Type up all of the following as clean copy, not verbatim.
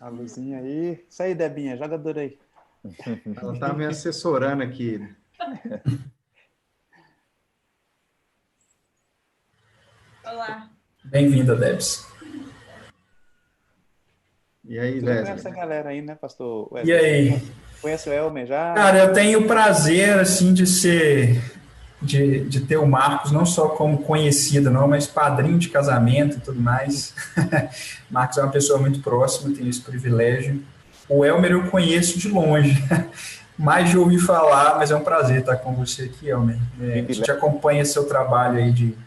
A luzinha aí. Isso aí, Debinha, jogadora aí. Ela está me assessorando aqui. Olá. Bem-vinda, Debs. E aí, Você já Wesley? conhece essa galera aí, né, pastor Wesley? E aí? Conhece o Elmer já? Cara, eu tenho o prazer, assim, de ter o Marcos não só como conhecido, não, mas padrinho de casamento e tudo mais. Marcos é uma pessoa muito próxima, tenho esse privilégio. O Elmer eu conheço de longe, mais de ouvir falar, mas é um prazer estar com você aqui, Elmer. A gente acompanha seu trabalho aí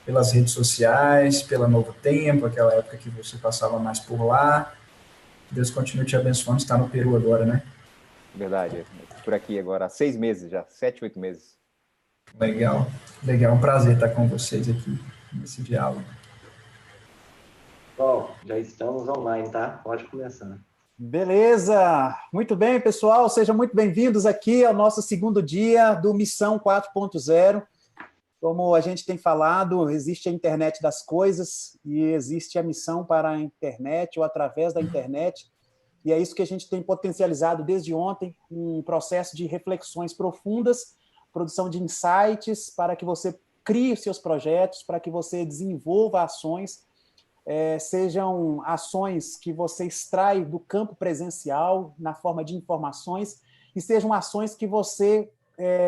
pelas redes sociais, pela Novo Tempo, aquela época que você passava mais por lá. Deus continue te abençoando, está no Peru agora, né? Verdade, por aqui agora há 6 meses já, 7, 8 meses. Legal, legal, um prazer estar com vocês aqui nesse diálogo. Bom, já estamos online, tá? Pode começar. Beleza! Muito bem, pessoal, sejam muito bem-vindos aqui ao nosso segundo dia do Missão 4.0. Como a gente tem falado, existe a internet das coisas e existe a missão para a internet ou através da internet. E é isso que a gente tem potencializado desde ontem, um processo de reflexões profundas, produção de insights para que você crie os seus projetos, para que você desenvolva ações, sejam ações que você extrai do campo presencial, na forma de informações, e sejam ações que você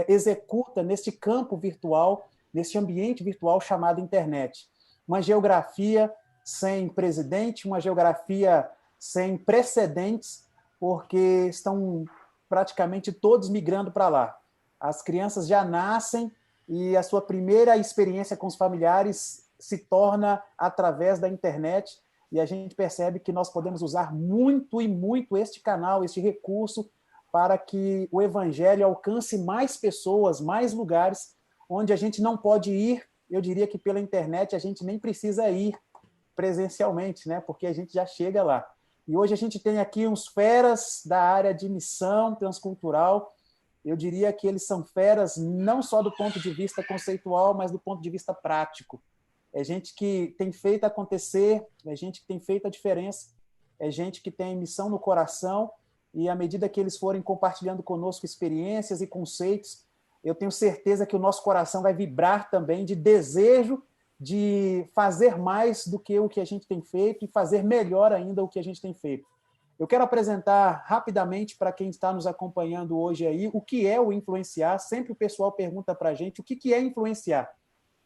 executa neste campo virtual, neste ambiente virtual chamado internet. Uma geografia sem presidente, uma geografia sem precedentes, porque estão praticamente todos migrando para lá. As crianças já nascem e a sua primeira experiência com os familiares se torna através da internet, e a gente percebe que nós podemos usar muito e muito este canal, este recurso, para que o evangelho alcance mais pessoas, mais lugares, onde a gente não pode ir. Eu diria que pela internet a gente nem precisa ir presencialmente, né? Porque a gente já chega lá. E hoje a gente tem aqui uns feras da área de missão transcultural. Eu diria que eles são feras não só do ponto de vista conceitual, mas do ponto de vista prático. É gente que tem feito acontecer, é gente que tem feito a diferença, é gente que tem missão no coração, e à medida que eles forem compartilhando conosco experiências e conceitos, eu tenho certeza que o nosso coração vai vibrar também de desejo de fazer mais do que o que a gente tem feito e fazer melhor ainda o que a gente tem feito. Eu quero apresentar rapidamente para quem está nos acompanhando hoje aí o que é o influenciar. Sempre o pessoal pergunta para a gente o que é influenciar.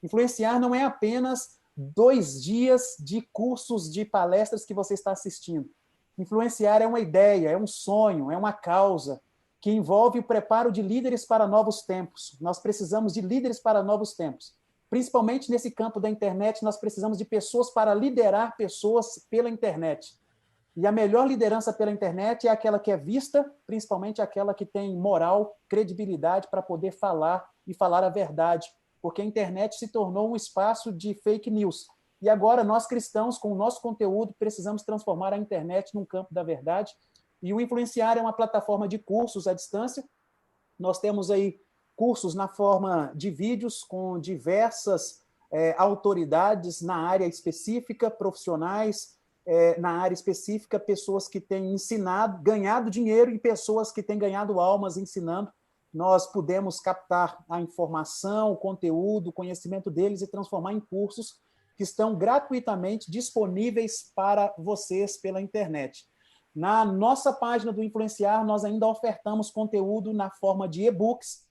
Influenciar não é apenas 2 dias de cursos, de palestras que você está assistindo. Influenciar é uma ideia, é um sonho, é uma causa que envolve o preparo de líderes para novos tempos. Nós precisamos de líderes para novos tempos. Principalmente nesse campo da internet, nós precisamos de pessoas para liderar pessoas pela internet. E a melhor liderança pela internet é aquela que é vista, principalmente aquela que tem moral, credibilidade para poder falar e falar a verdade, porque a internet se tornou um espaço de fake news. E agora nós cristãos, com o nosso conteúdo, precisamos transformar a internet num campo da verdade. E o Influenciar é uma plataforma de cursos à distância. Nós temos aí cursos na forma de vídeos com diversas autoridades na área específica, profissionais na área específica, pessoas que têm ensinado, ganhado dinheiro e pessoas que têm ganhado almas ensinando. Nós pudemos captar a informação, o conteúdo, o conhecimento deles e transformar em cursos que estão gratuitamente disponíveis para vocês pela internet. Na nossa página do Influenciar, nós ainda ofertamos conteúdo na forma de e-books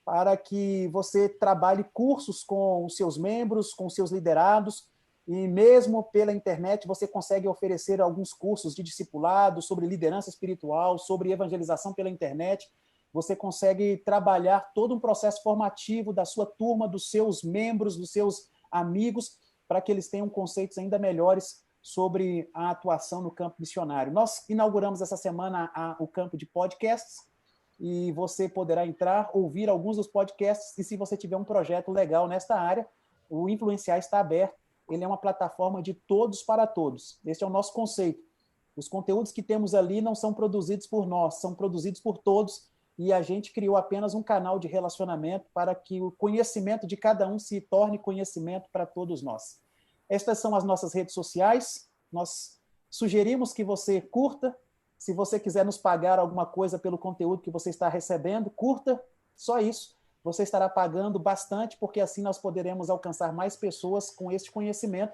para que você trabalhe cursos com os seus membros, com os seus liderados, e mesmo pela internet você consegue oferecer alguns cursos de discipulado sobre liderança espiritual, sobre evangelização pela internet. Você consegue trabalhar todo um processo formativo da sua turma, dos seus membros, dos seus amigos, para que eles tenham conceitos ainda melhores sobre a atuação no campo missionário. Nós inauguramos essa semana o campo de podcasts, e você poderá entrar, ouvir alguns dos podcasts, e se você tiver um projeto legal nesta área, o Influenciar está aberto. Ele é uma plataforma de todos para todos. Esse é o nosso conceito. Os conteúdos que temos ali não são produzidos por nós, são produzidos por todos, e a gente criou apenas um canal de relacionamento para que o conhecimento de cada um se torne conhecimento para todos nós. Estas são as nossas redes sociais. nós sugerimos que você curta. Se você quiser nos pagar alguma coisa pelo conteúdo que você está recebendo, curta, só isso. Você estará pagando bastante, porque assim nós poderemos alcançar mais pessoas com este conhecimento,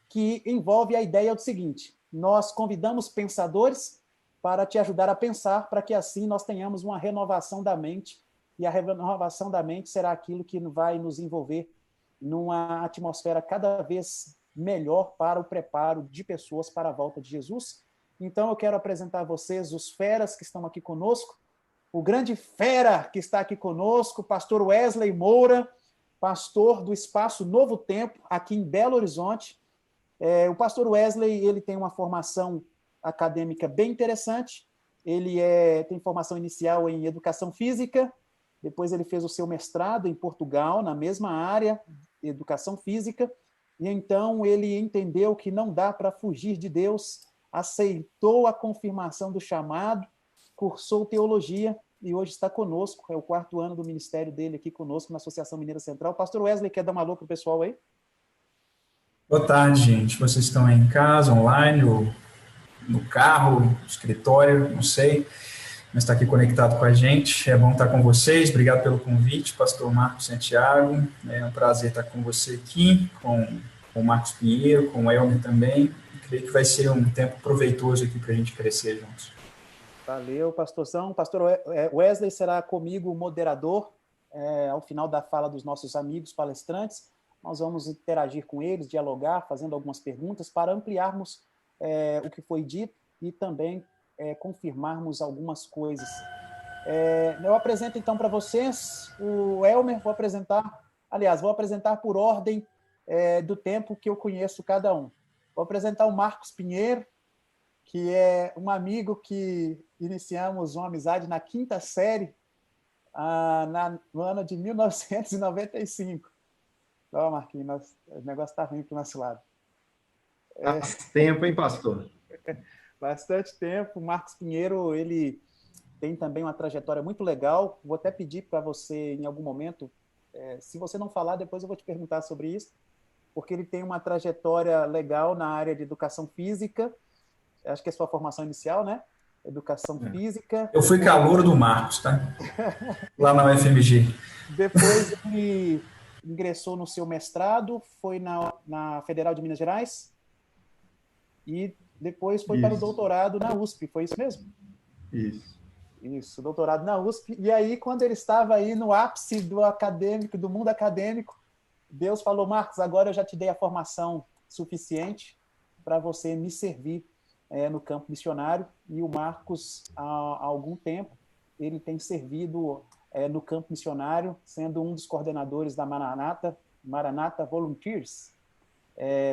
que envolve a ideia do seguinte: nós convidamos pensadores para te ajudar a pensar, para que assim nós tenhamos uma renovação da mente, e a renovação da mente será aquilo que vai nos envolver numa atmosfera cada vez melhor para o preparo de pessoas para a volta de Jesus. Então eu quero apresentar a vocês os feras que estão aqui conosco. O grande fera que está aqui conosco, o pastor Wesley Moura, pastor do Espaço Novo Tempo, aqui em Belo Horizonte. O pastor Wesley, ele tem uma formação acadêmica bem interessante. Ele tem formação inicial em educação física, depois ele fez o seu mestrado em Portugal, na mesma área, educação física, e então ele entendeu que não dá para fugir de Deus, aceitou a confirmação do chamado, cursou teologia e hoje está conosco, é o 4º ano do ministério dele aqui conosco na Associação Mineira Central. Pastor Wesley, quer dar uma alô para o pessoal aí? Boa tarde, gente. Vocês estão aí em casa, online, ou no carro, no escritório, não sei, mas está aqui conectado com a gente. É bom estar com vocês. Obrigado pelo convite, pastor Marcos Santiago. É um prazer estar com você aqui, com o Marcos Pinheiro, com o Elmer também. Creio que vai ser um tempo proveitoso aqui para a gente crescer juntos. Valeu, pastorzão. Pastor Wesley será comigo o moderador ao final da fala dos nossos amigos palestrantes. Nós vamos interagir com eles, dialogar, fazendo algumas perguntas para ampliarmos o que foi dito e também confirmarmos algumas coisas. Eu apresento então para vocês o Elmer, vou apresentar por ordem do tempo que eu conheço cada um. Vou apresentar o Marcos Pinheiro, que é um amigo que iniciamos uma amizade na 5ª série, no ano de 1995. Ó, Marquinhos, o negócio está ruim para o nosso lado. Faz tempo, hein, pastor? Bastante tempo. O Marcos Pinheiro, ele tem também uma trajetória muito legal. Vou até pedir para você, em algum momento, se você não falar, depois eu vou te perguntar sobre isso, porque ele tem uma trajetória legal na área de educação física. Acho que é a sua formação inicial, né? Educação física. Eu fui calouro do Marcos, tá? Lá na UFMG. Depois ele ingressou no seu mestrado, foi na Federal de Minas Gerais e depois foi para o doutorado na USP, foi isso mesmo? Isso, doutorado na USP. E aí, quando ele estava aí no ápice do mundo acadêmico, Deus falou: Marcos, agora eu já te dei a formação suficiente para você me servir no campo missionário. E o Marcos, há algum tempo, ele tem servido no campo missionário, sendo um dos coordenadores da Maranata Volunteers.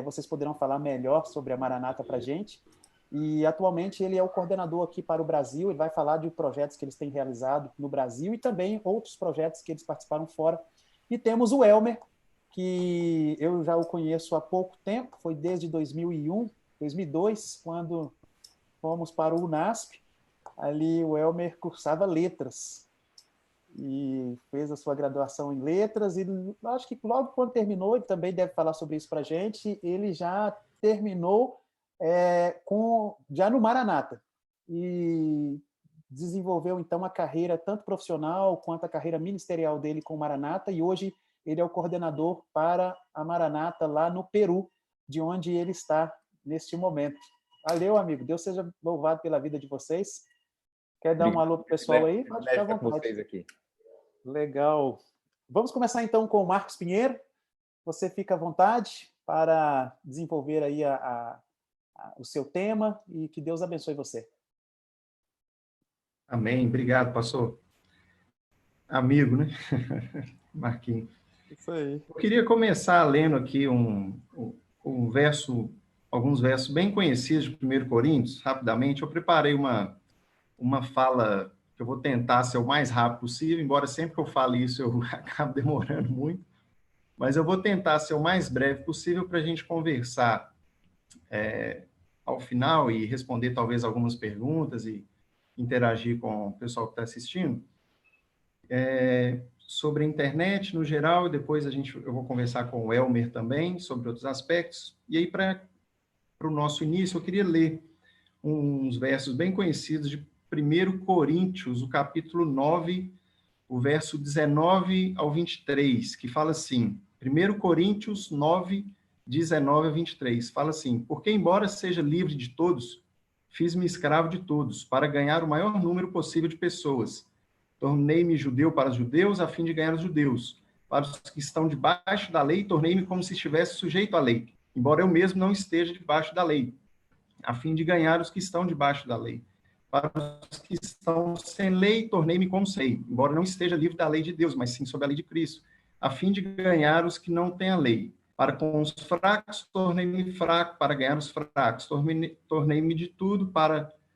Vocês poderão falar melhor sobre a Maranata para a gente. E, atualmente, ele é o coordenador aqui para o Brasil. Ele vai falar de projetos que eles têm realizado no Brasil e também outros projetos que eles participaram fora. E temos o Elmer, que eu já o conheço há pouco tempo, foi desde 2001, 2002, quando fomos para o UNASP. Ali o Elmer cursava letras e fez a sua graduação em letras, e acho que logo quando terminou, ele também deve falar sobre isso para a gente, ele já terminou já no Maranata e desenvolveu então a carreira tanto profissional quanto a carreira ministerial dele com o Maranata, e hoje ele é o coordenador para a Maranata lá no Peru, de onde ele está neste momento. Valeu, amigo. Deus seja louvado pela vida de vocês. Quer dar um alô para o pessoal aí? Pode ficar à vontade. Com vocês aqui. Legal. Vamos começar então com o Marcos Pinheiro. Você fica à vontade para desenvolver aí o seu tema e que Deus abençoe você. Amém. Obrigado, pastor. Amigo, né? Marquinhos. Isso aí. Eu queria começar lendo aqui um verso, alguns versos bem conhecidos de 1 Coríntios, rapidamente. Eu preparei uma fala que eu vou tentar ser o mais rápido possível, embora sempre que eu fale isso eu acabo demorando muito, mas eu vou tentar ser o mais breve possível para a gente conversar ao final e responder talvez algumas perguntas e interagir com o pessoal que está assistindo. Sobre a internet no geral, e depois eu vou conversar com o Elmer também sobre outros aspectos. E aí, para para o nosso início, eu queria ler uns versos bem conhecidos de 1 Coríntios, o capítulo 9, o verso 19 ao 23, que fala assim, 1 Coríntios 9, 19 a 23, fala assim, porque embora seja livre de todos, fiz-me escravo de todos, para ganhar o maior número possível de pessoas. Tornei-me judeu para os judeus, a fim de ganhar os judeus. Para os que estão debaixo da lei, tornei-me como se estivesse sujeito à lei, embora eu mesmo não esteja debaixo da lei, a fim de ganhar os que estão debaixo da lei. Para os que estão sem lei, tornei-me como sei, embora não esteja livre da lei de Deus, mas sim sob a lei de Cristo, a fim de ganhar os que não têm a lei. Para com os fracos, tornei-me fraco, para ganhar os fracos. Tornei-me de tudo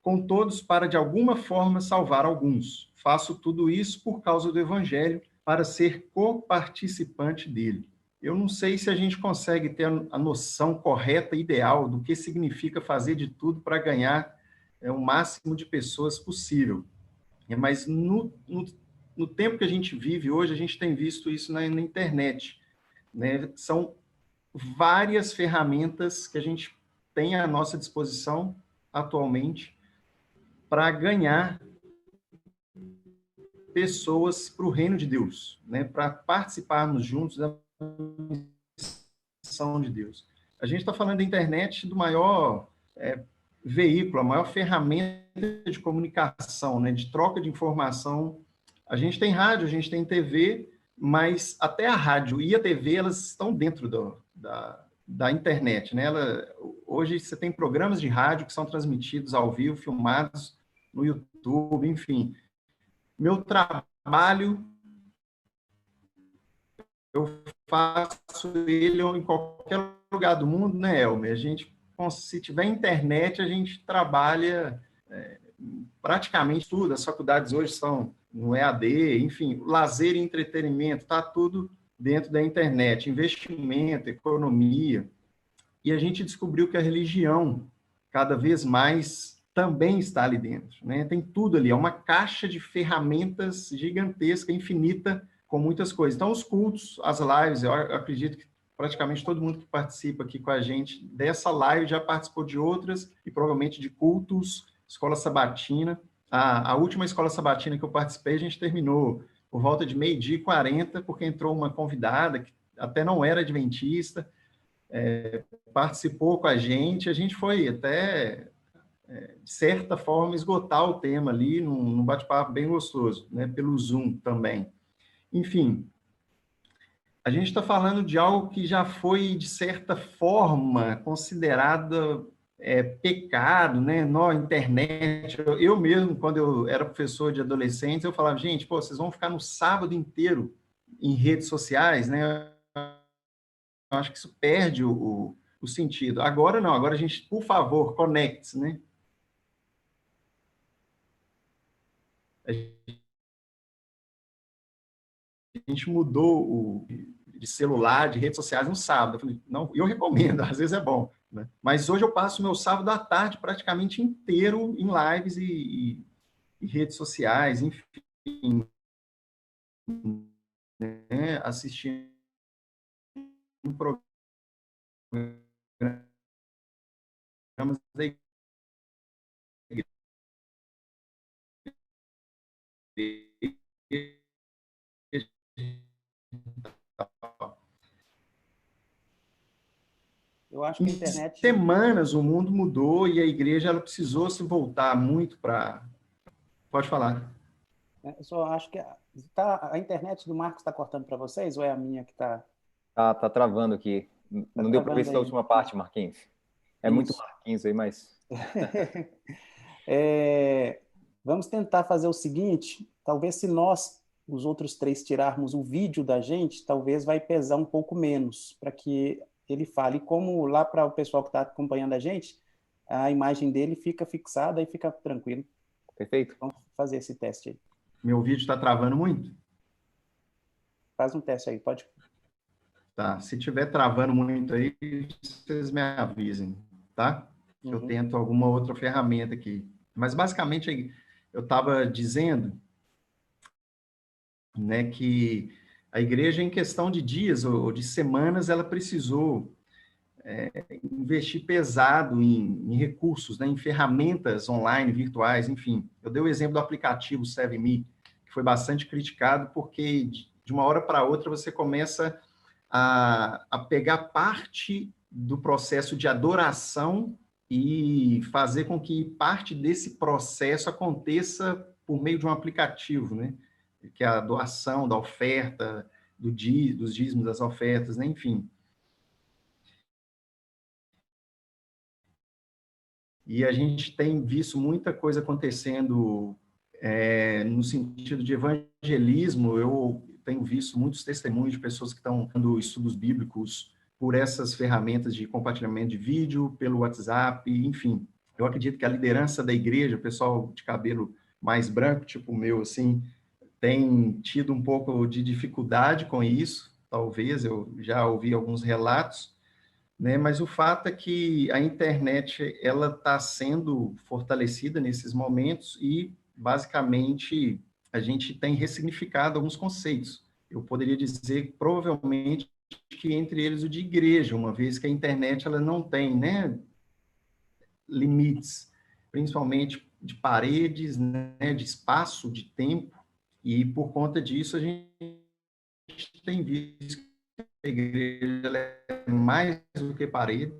com todos, para de alguma forma salvar alguns. Faço tudo isso por causa do Evangelho, para ser coparticipante dele. Eu não sei se a gente consegue ter a noção correta e ideal do que significa fazer de tudo para ganhar o máximo de pessoas possível. Mas no tempo que a gente vive hoje, a gente tem visto isso na internet, né? São várias ferramentas que a gente tem à nossa disposição atualmente para ganhar pessoas para o reino de Deus, né? Para participarmos juntos da missão de Deus. A gente está falando da internet do maior veículo, a maior ferramenta de comunicação, né? De troca de informação. A gente tem rádio, a gente tem TV, mas até a rádio e a TV, elas estão dentro da internet, né? Hoje você tem programas de rádio que são transmitidos ao vivo, filmados no YouTube, enfim. Meu trabalho, eu faço ele em qualquer lugar do mundo, né, Elmer? A gente, se tiver internet, a gente trabalha praticamente tudo. As faculdades hoje são no EAD, enfim, lazer e entretenimento, está tudo dentro da internet, investimento, economia. E a gente descobriu que a religião, cada vez mais, também está ali dentro, né? Tem tudo ali, é uma caixa de ferramentas gigantesca, infinita, com muitas coisas. Então, os cultos, as lives, eu acredito que praticamente todo mundo que participa aqui com a gente dessa live já participou de outras, e provavelmente de cultos, escola sabatina. A última escola sabatina que eu participei, a gente terminou por volta de 12h40, porque entrou uma convidada que até não era adventista, participou com a gente foi até, de certa forma, esgotar o tema ali, num bate-papo bem gostoso, né, pelo Zoom também. Enfim, a gente está falando de algo que já foi, de certa forma, considerado pecado, né? Na internet. Eu mesmo, quando eu era professor de adolescentes, eu falava, gente, pô, vocês vão ficar no sábado inteiro em redes sociais, né? Eu acho que isso perde o sentido. Agora não, agora a gente, por favor, conecte-se, né? A gente mudou de celular, de redes sociais no sábado. Eu falei, não, eu recomendo, às vezes é bom, né? Mas hoje eu passo meu sábado à tarde praticamente inteiro em lives e redes sociais, enfim, né? Assistindo programas da igreja. Eu acho que a internet... Em semanas o mundo mudou e a igreja ela precisou se voltar muito para... Pode falar. Eu só acho que a internet do Marcos está cortando para vocês, ou é a minha que está... Tá travando aqui. Não deu para ver essa última parte, Marquinhos. É Isso. muito Marquinhos aí, mas... Vamos tentar fazer o seguinte, talvez se nós, os outros três, tirarmos o vídeo da gente, talvez vai pesar um pouco menos, para que ele fale. Como lá para o pessoal que está acompanhando a gente, a imagem dele fica fixada e fica tranquilo. Perfeito. Vamos fazer esse teste aí. Meu vídeo está travando muito? Faz um teste aí, pode. Tá, se tiver travando muito aí, vocês me avisem, tá? Que eu tento alguma outra ferramenta aqui. Mas, basicamente, eu estava dizendo, né, que a igreja, em questão de dias ou de semanas, ela precisou investir pesado em recursos, né, em ferramentas online, virtuais, enfim. Eu dei o exemplo do aplicativo SeveMe, que foi bastante criticado, porque de uma hora para outra você começa a pegar parte do processo de adoração e fazer com que parte desse processo aconteça por meio de um aplicativo, né? Que é a doação da oferta, dos dízimos das ofertas, né? Enfim. E a gente tem visto muita coisa acontecendo no sentido de evangelismo. Eu tenho visto muitos testemunhos de pessoas que estão dando estudos bíblicos por essas ferramentas de compartilhamento de vídeo, pelo WhatsApp, enfim. Eu acredito que a liderança da igreja, o pessoal de cabelo mais branco, tipo o meu, assim, tem tido um pouco de dificuldade com isso, talvez, eu já ouvi alguns relatos, né? Mas o fato é que a internet ela está sendo fortalecida nesses momentos e, basicamente, a gente tem ressignificado alguns conceitos. Eu poderia dizer, provavelmente, que entre eles o de igreja, uma vez que a internet ela não tem, né, limites, principalmente de paredes, né, de espaço, de tempo, e por conta disso a gente tem visto que a igreja ela é mais do que paredes,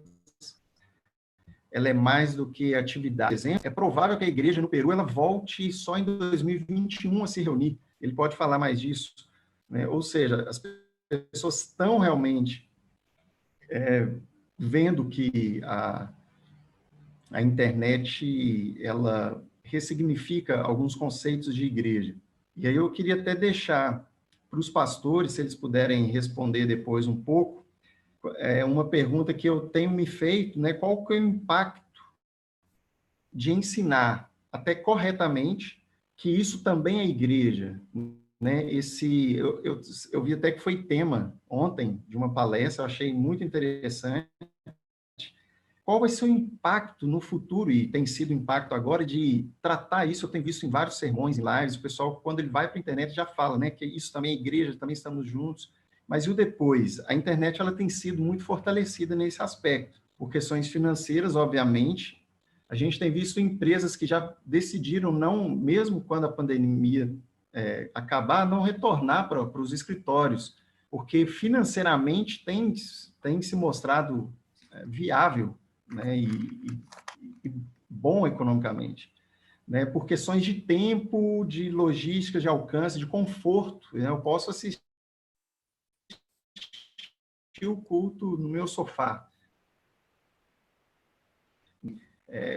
ela é mais do que atividade. Por exemplo, é provável que a igreja no Peru ela volte só em 2021 a se reunir. Ele pode falar mais disso, né? Ou seja, as pessoas estão realmente vendo que a internet ela ressignifica alguns conceitos de igreja. E aí eu queria até deixar para os pastores, se eles puderem responder depois um pouco, uma pergunta que eu tenho me feito, né? Qual que é o impacto de ensinar até corretamente que isso também é igreja, né? Eu vi até que foi tema ontem de uma palestra, eu achei muito interessante. Qual vai ser o impacto no futuro, e tem sido o impacto agora, de tratar isso? Eu tenho visto em vários sermões, em lives, o pessoal, quando ele vai para a internet, já fala, né, que isso também é igreja, também estamos juntos. Mas e o depois? A internet ela tem sido muito fortalecida nesse aspecto. Por questões financeiras, obviamente, a gente tem visto empresas que já decidiram não, mesmo quando a pandemia acabar, não retornar para os escritórios, porque financeiramente tem se mostrado viável, né, e bom economicamente, né, por questões de tempo, de logística, de alcance, de conforto, né, eu posso assistir o culto no meu sofá.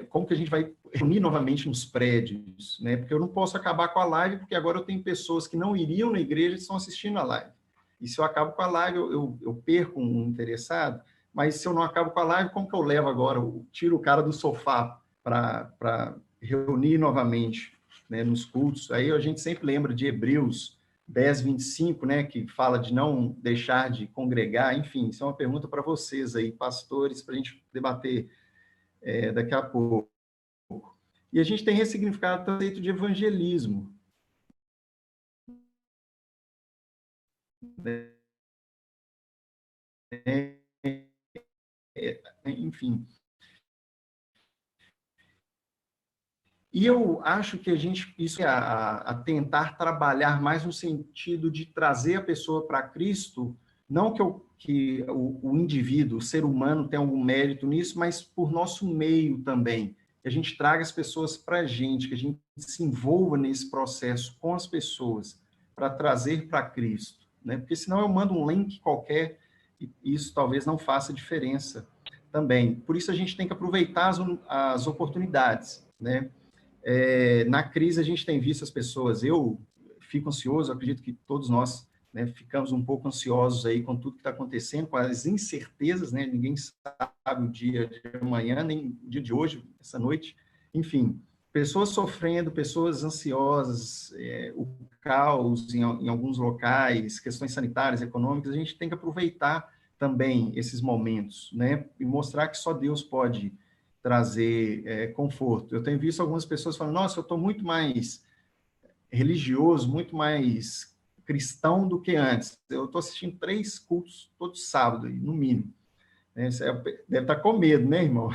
Como que a gente vai reunir novamente nos prédios, né, porque eu não posso acabar com a live, porque agora eu tenho pessoas que não iriam na igreja e estão assistindo a live, e se eu acabo com a live, eu perco um interessado. Mas se eu não acabo com a live, como que eu levo agora? Eu tiro o cara do sofá para reunir novamente, né, nos cultos. Aí a gente sempre lembra de Hebreus 10, 25, né, que fala de não deixar de congregar. Enfim, isso é uma pergunta para vocês aí, pastores, para a gente debater daqui a pouco. E a gente tem ressignificado o conceito de evangelismo, né? Enfim. E eu acho que isso é a tentar trabalhar mais no sentido de trazer a pessoa para Cristo, não que o indivíduo, o ser humano, tem algum mérito nisso, mas por nosso meio também. Que a gente traga as pessoas para a gente, que a gente se envolva nesse processo com as pessoas, para trazer para Cristo, né? Porque senão eu mando um link qualquer e isso talvez não faça diferença também. Por isso a gente tem que aproveitar as oportunidades, né? Na crise, a gente tem visto as pessoas, eu fico ansioso, acredito que todos nós, né, ficamos um pouco ansiosos aí com tudo que está acontecendo, com as incertezas, né, ninguém sabe o dia de amanhã, nem o dia de hoje, essa noite, enfim, pessoas sofrendo, pessoas ansiosas, o caos em alguns locais, questões sanitárias, econômicas, a gente tem que aproveitar também esses momentos, né, e mostrar que só Deus pode trazer conforto. Eu tenho visto algumas pessoas falando, nossa, eu estou muito mais religioso, muito mais cristão do que antes. Eu estou assistindo 3 cultos todo sábado, no mínimo. né? Você deve estar com medo, né, irmão?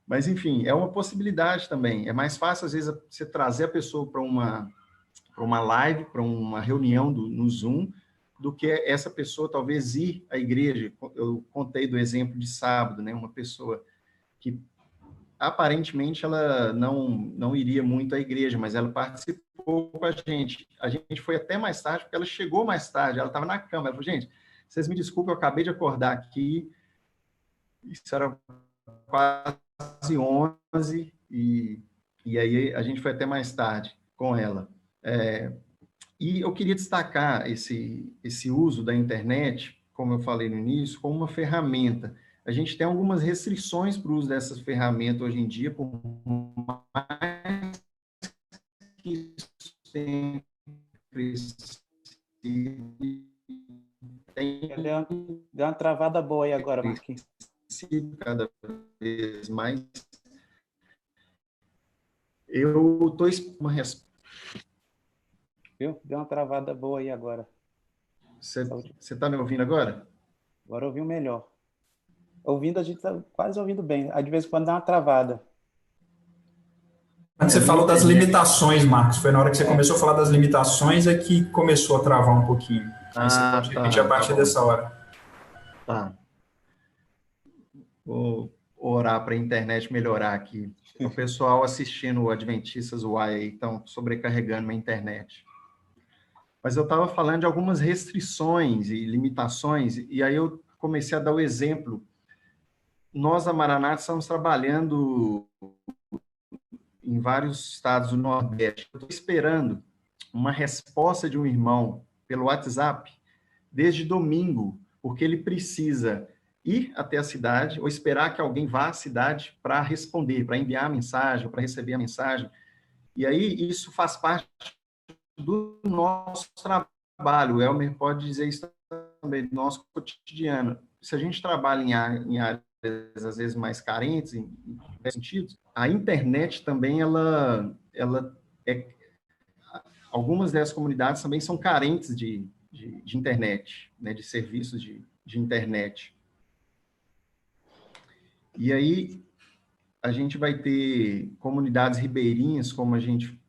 Mas, enfim, é uma possibilidade também. É mais fácil, às vezes, você trazer a pessoa para uma live, para uma reunião no Zoom, do que essa pessoa talvez ir à igreja. Eu contei do exemplo de sábado, né? Uma pessoa que aparentemente ela não iria muito à igreja, mas ela participou com a gente. A gente foi até mais tarde, porque ela chegou mais tarde, ela estava na cama. Ela falou, gente, vocês me desculpem, eu acabei de acordar aqui, isso era quase 11, e aí a gente foi até mais tarde com ela. E eu queria destacar esse uso da internet, como eu falei no início, como uma ferramenta. A gente tem algumas restrições para o uso dessas ferramentas hoje em dia, por mais que isso sempre Deu uma travada boa aí agora, Marquinhos. cada vez mais. Eu estou uma resposta. Viu? Deu uma travada boa aí agora. Você está me ouvindo agora? Agora ouviu melhor. Ouvindo, a gente está quase ouvindo bem. Aí, de vez em quando dá uma travada. Quando você falou das limitações, Marcos, foi na hora que você começou a falar das limitações é que começou a travar um pouquinho. Aí você pode repetir a partir dessa hora. Tá. Vou orar para a internet melhorar aqui. O pessoal assistindo o Adventistas UAI aí estão sobrecarregando minha internet. Mas eu estava falando de algumas restrições e limitações, e aí eu comecei a dar o exemplo. Nós, a Maranata, estamos trabalhando em vários estados do Nordeste. Eu estou esperando uma resposta de um irmão pelo WhatsApp desde domingo, porque ele precisa ir até a cidade ou esperar que alguém vá à cidade para responder, para enviar a mensagem, para receber a mensagem. E aí isso faz parte do nosso trabalho. O Elmer pode dizer isso também, do nosso cotidiano. Se a gente trabalha em áreas, às vezes, mais carentes, em sentidos, a internet também, algumas dessas comunidades também são carentes de internet, né, de serviços de internet. E aí, a gente vai ter comunidades ribeirinhas, como a gente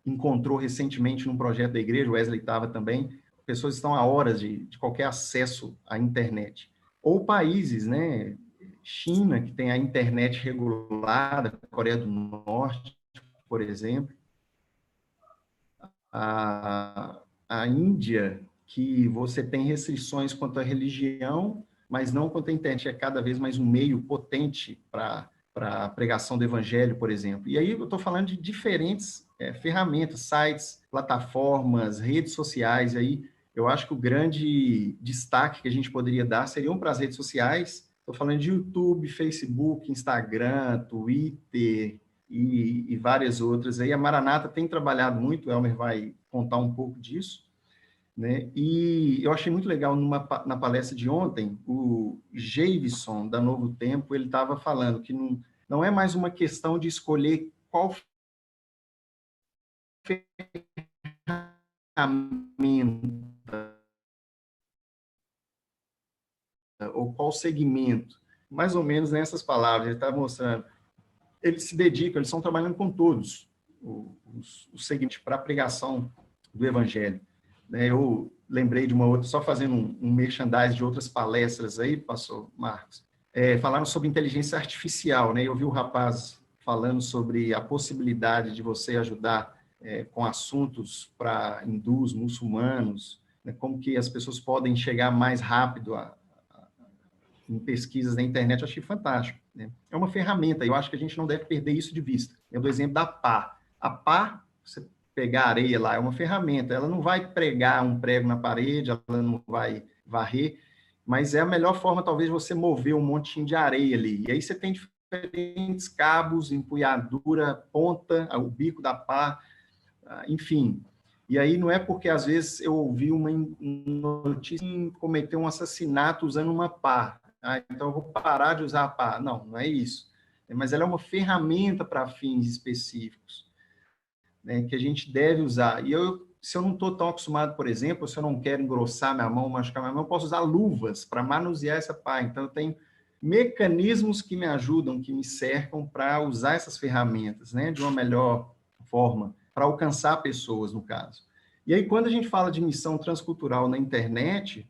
encontrou recentemente num projeto da igreja, o Wesley estava também, pessoas estão a horas de qualquer acesso à internet. Ou países, né, China, que tem a internet regulada, Coreia do Norte, por exemplo, a Índia, que você tem restrições quanto à religião, mas não quanto à internet, é cada vez mais um meio potente para a pregação do evangelho, por exemplo. E aí eu estou falando de diferentes ferramentas, sites, plataformas, redes sociais. Aí eu acho que o grande destaque que a gente poderia dar seriam para as redes sociais. Estou falando de YouTube, Facebook, Instagram, Twitter e várias outras. Aí a Maranata tem trabalhado muito, o Elmer vai contar um pouco disso, né? E eu achei muito legal na palestra de ontem, o Javison, da Novo Tempo, ele estava falando que não é mais uma questão de escolher qual ferramenta ou qual segmento, mais ou menos nessas palavras, ele está mostrando, eles se dedicam, eles estão trabalhando com todos os segmentos para a pregação do evangelho. Eu lembrei de uma outra, só fazendo um merchandising de outras palestras aí, pastor Marcos, falaram sobre inteligência artificial, né? Eu vi o rapaz falando sobre a possibilidade de você ajudar com assuntos para hindus, muçulmanos, né? Como que as pessoas podem chegar mais rápido em pesquisas na internet. Eu achei fantástico, né? É uma ferramenta, eu acho que a gente não deve perder isso de vista. Eu dou o exemplo da pá. A pá, você pegar areia lá, é uma ferramenta, ela não vai pregar um prego na parede, ela não vai varrer, mas é a melhor forma, talvez, você mover um montinho de areia ali. E aí você tem diferentes cabos, empunhadura, ponta, o bico da pá, enfim. E aí não é porque, às vezes, eu ouvi uma notícia em cometer um assassinato usando uma pá. Então eu vou parar de usar a pá. Não é isso. Mas ela é uma ferramenta para fins específicos, né, que a gente deve usar. E eu se eu não estou tão acostumado, por exemplo, se eu não quero engrossar minha mão, machucar minha mão, eu posso usar luvas para manusear essa pá. Então, eu tenho mecanismos que me ajudam, que me cercam para usar essas ferramentas, né, de uma melhor forma, para alcançar pessoas, no caso. E aí, quando a gente fala de missão transcultural na internet,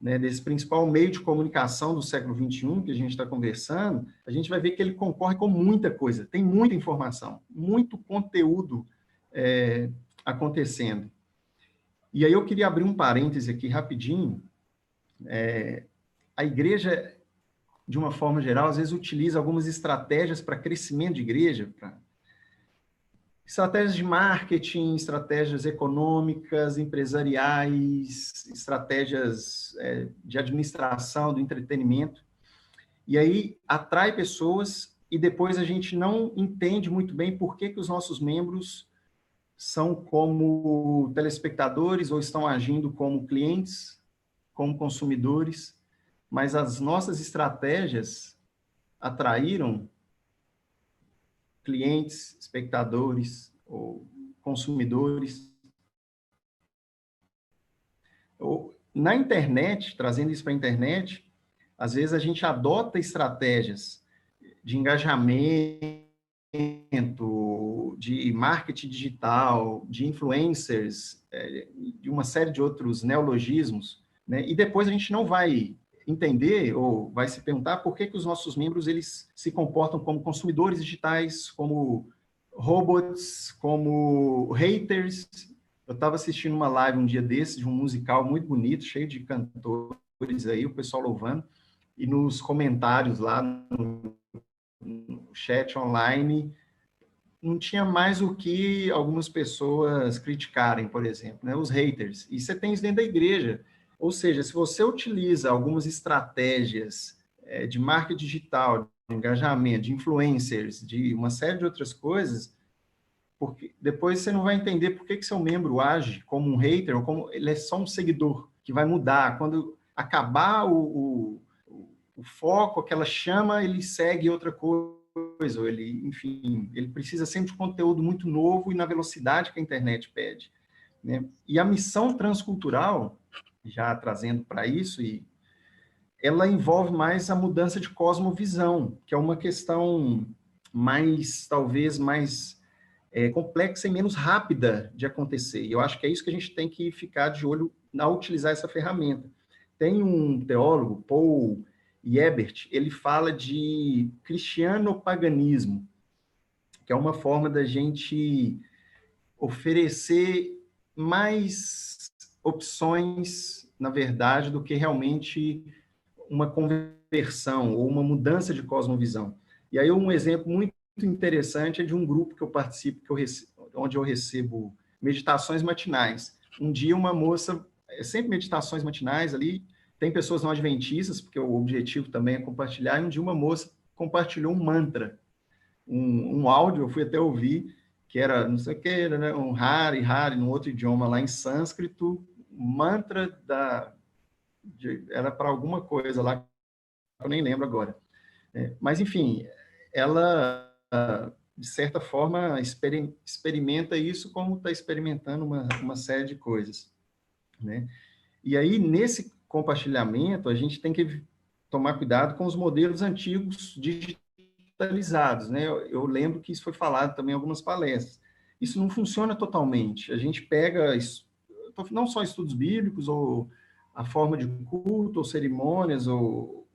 né, desse principal meio de comunicação do século XXI que a gente está conversando, a gente vai ver que ele concorre com muita coisa, tem muita informação, muito conteúdo acontecendo. E aí eu queria abrir um parêntese aqui rapidinho. A igreja, de uma forma geral, às vezes utiliza algumas estratégias para crescimento de igreja, estratégias de marketing, estratégias econômicas, empresariais, estratégias de administração, do entretenimento. E aí atrai pessoas e depois a gente não entende muito bem por que os nossos membros são como telespectadores ou estão agindo como clientes, como consumidores, mas as nossas estratégias atraíram clientes, espectadores ou consumidores. Na internet, trazendo isso para a internet, às vezes a gente adota estratégias de engajamento, de marketing digital, de influencers, de uma série de outros neologismos, né? E depois a gente não vai entender ou vai se perguntar por que os nossos membros eles se comportam como consumidores digitais, como robots, como haters. Eu estava assistindo uma live um dia desses, de um musical muito bonito, cheio de cantores aí, o pessoal louvando, e nos comentários lá no chat online, não tinha mais o que algumas pessoas criticarem, por exemplo, né? Os haters. E você tem isso dentro da igreja. Ou seja, se você utiliza algumas estratégias de marketing digital, de engajamento, de influencers, de uma série de outras coisas, porque depois você não vai entender por que seu membro age como um hater ou como ele é só um seguidor, que vai mudar. Quando acabar o foco, aquela chama, ele segue outra coisa, ou ele, enfim, ele precisa sempre de conteúdo muito novo e na velocidade que a internet pede, né? E a missão transcultural, já trazendo para isso, e ela envolve mais a mudança de cosmovisão, que é uma questão mais, talvez, mais complexa e menos rápida de acontecer. E eu acho que é isso que a gente tem que ficar de olho ao utilizar essa ferramenta. Tem um teólogo, Paul Ebert, ele fala de cristiano-paganismo, que é uma forma da gente oferecer mais opções, na verdade, do que realmente uma conversão ou uma mudança de cosmovisão. E aí um exemplo muito interessante é de um grupo que eu participo, onde eu recebo meditações matinais. Um dia uma moça, sempre meditações matinais ali, tem pessoas não adventistas, porque o objetivo também é compartilhar, e um dia uma moça compartilhou um mantra, um áudio, eu fui até ouvir, que era, não sei o que, né, um Hari, num outro idioma lá em sânscrito, mantra era para alguma coisa lá, eu nem lembro agora. Mas, enfim, ela, de certa forma, experimenta isso como está experimentando uma série de coisas, né? E aí, nesse compartilhamento, a gente tem que tomar cuidado com os modelos antigos digitalizados, né? Eu lembro que isso foi falado também em algumas palestras. Isso não funciona totalmente. A gente pega, não só estudos bíblicos, ou a forma de culto, ou cerimônias, ou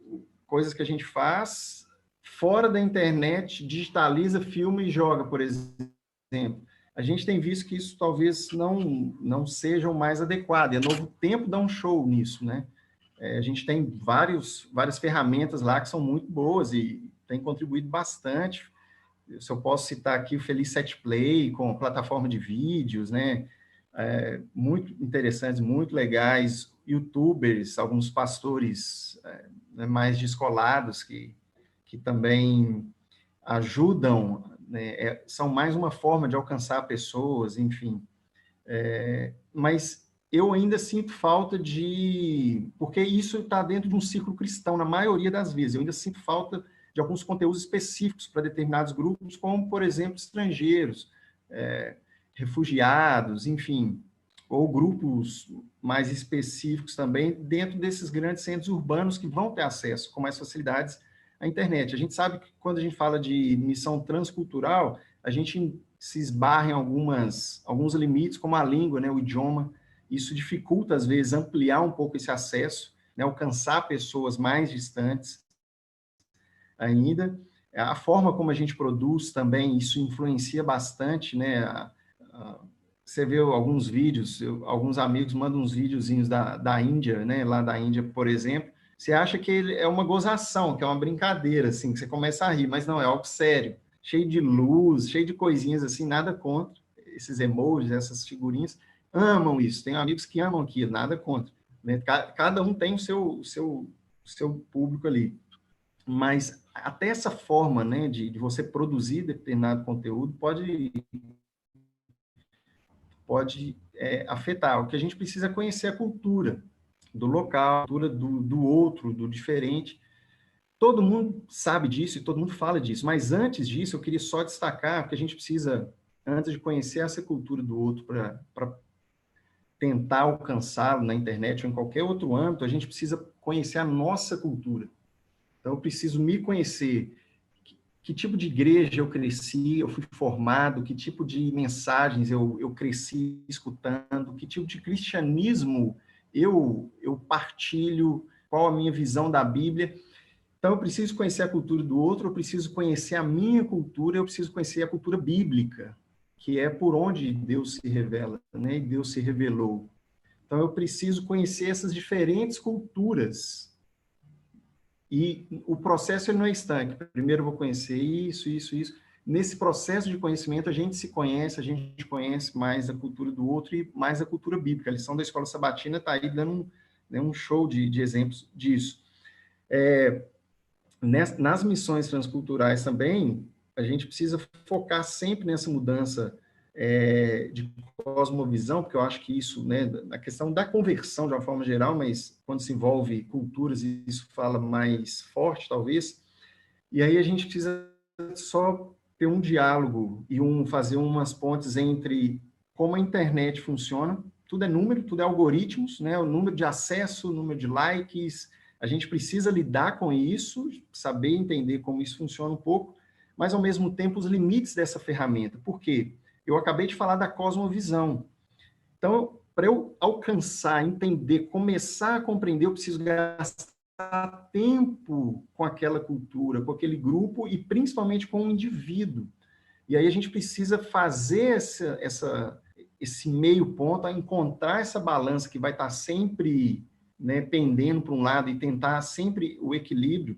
coisas que a gente faz fora da internet, digitaliza, filma e joga, por exemplo. A gente tem visto que isso talvez não seja o mais adequado. E a Novo Tempo dá um show nisso, né? A gente tem várias ferramentas lá que são muito boas e tem contribuído bastante. Se eu posso citar aqui o Feliz Set Play, com plataforma de vídeos, né? Muito interessantes, muito legais. YouTubers, alguns pastores mais descolados que também ajudam, né? São mais uma forma de alcançar pessoas, enfim. Mas eu ainda sinto falta porque isso está dentro de um ciclo cristão, na maioria das vezes. Eu ainda sinto falta de alguns conteúdos específicos para determinados grupos, como, por exemplo, estrangeiros, refugiados, enfim, ou grupos mais específicos também dentro desses grandes centros urbanos que vão ter acesso com mais facilidades à internet. A gente sabe que quando a gente fala de missão transcultural, a gente se esbarra em alguns limites, como a língua, né, o idioma. Isso dificulta, às vezes, ampliar um pouco esse acesso, né, alcançar pessoas mais distantes ainda. A forma como a gente produz também, isso influencia bastante, né? Você vê alguns vídeos, alguns amigos mandam uns videozinhos da Índia, né? Lá da Índia, por exemplo, você acha que é uma gozação, que é uma brincadeira, assim, que você começa a rir, mas não, é algo sério, cheio de luz, cheio de coisinhas assim, nada contra esses emojis, essas figurinhas, amam isso, tem amigos que amam aquilo, nada contra, né? Cada um tem o seu público ali, mas até essa forma, né, de você produzir determinado conteúdo pode afetar. O que a gente precisa é conhecer a cultura do local, a cultura do outro, do diferente. Todo mundo sabe disso e todo mundo fala disso, mas antes disso eu queria só destacar que a gente precisa, antes de conhecer essa cultura do outro para tentar alcançá-lo na internet ou em qualquer outro âmbito, a gente precisa conhecer a nossa cultura. Então, eu preciso me conhecer. Que tipo de igreja eu cresci, eu fui formado, que tipo de mensagens eu cresci escutando, que tipo de cristianismo eu partilho, qual a minha visão da Bíblia. Então, eu preciso conhecer a cultura do outro, eu preciso conhecer a minha cultura, eu preciso conhecer a cultura bíblica, que é por onde Deus se revela, né? E Deus se revelou. Então, eu preciso conhecer essas diferentes culturas. E o processo ele não é estanque. Primeiro eu vou conhecer isso. Nesse processo de conhecimento, a gente se conhece, a gente conhece mais a cultura do outro e mais a cultura bíblica. A lição da Escola Sabatina está aí dando um show de exemplos disso. Nas missões transculturais também, a gente precisa focar sempre nessa mudança de cosmovisão, porque eu acho que isso, né, na questão da conversão de uma forma geral, mas quando se envolve culturas, isso fala mais forte, talvez, e aí a gente precisa só ter um diálogo e fazer umas pontes entre como a internet funciona, tudo é número, tudo é algoritmos, né, o número de acesso, o número de likes, a gente precisa lidar com isso, saber entender como isso funciona um pouco, mas ao mesmo tempo os limites dessa ferramenta. Por quê? Eu acabei de falar da cosmovisão. Então, para eu alcançar, entender, começar a compreender, eu preciso gastar tempo com aquela cultura, com aquele grupo e principalmente com o indivíduo. E aí a gente precisa fazer esse meio ponto, a encontrar essa balança que vai estar sempre, né, pendendo para um lado e tentar sempre o equilíbrio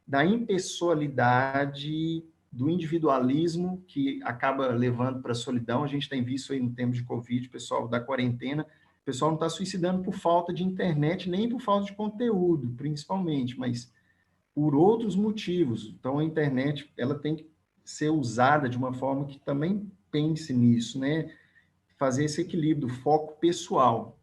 da impessoalidade, do individualismo que acaba levando para a solidão. A gente tem visto aí no tempo de Covid, pessoal da quarentena, o pessoal não está suicidando por falta de internet, nem por falta de conteúdo, principalmente, mas por outros motivos. Então, a internet ela tem que ser usada de uma forma que também pense nisso, né? Fazer esse equilíbrio, foco pessoal,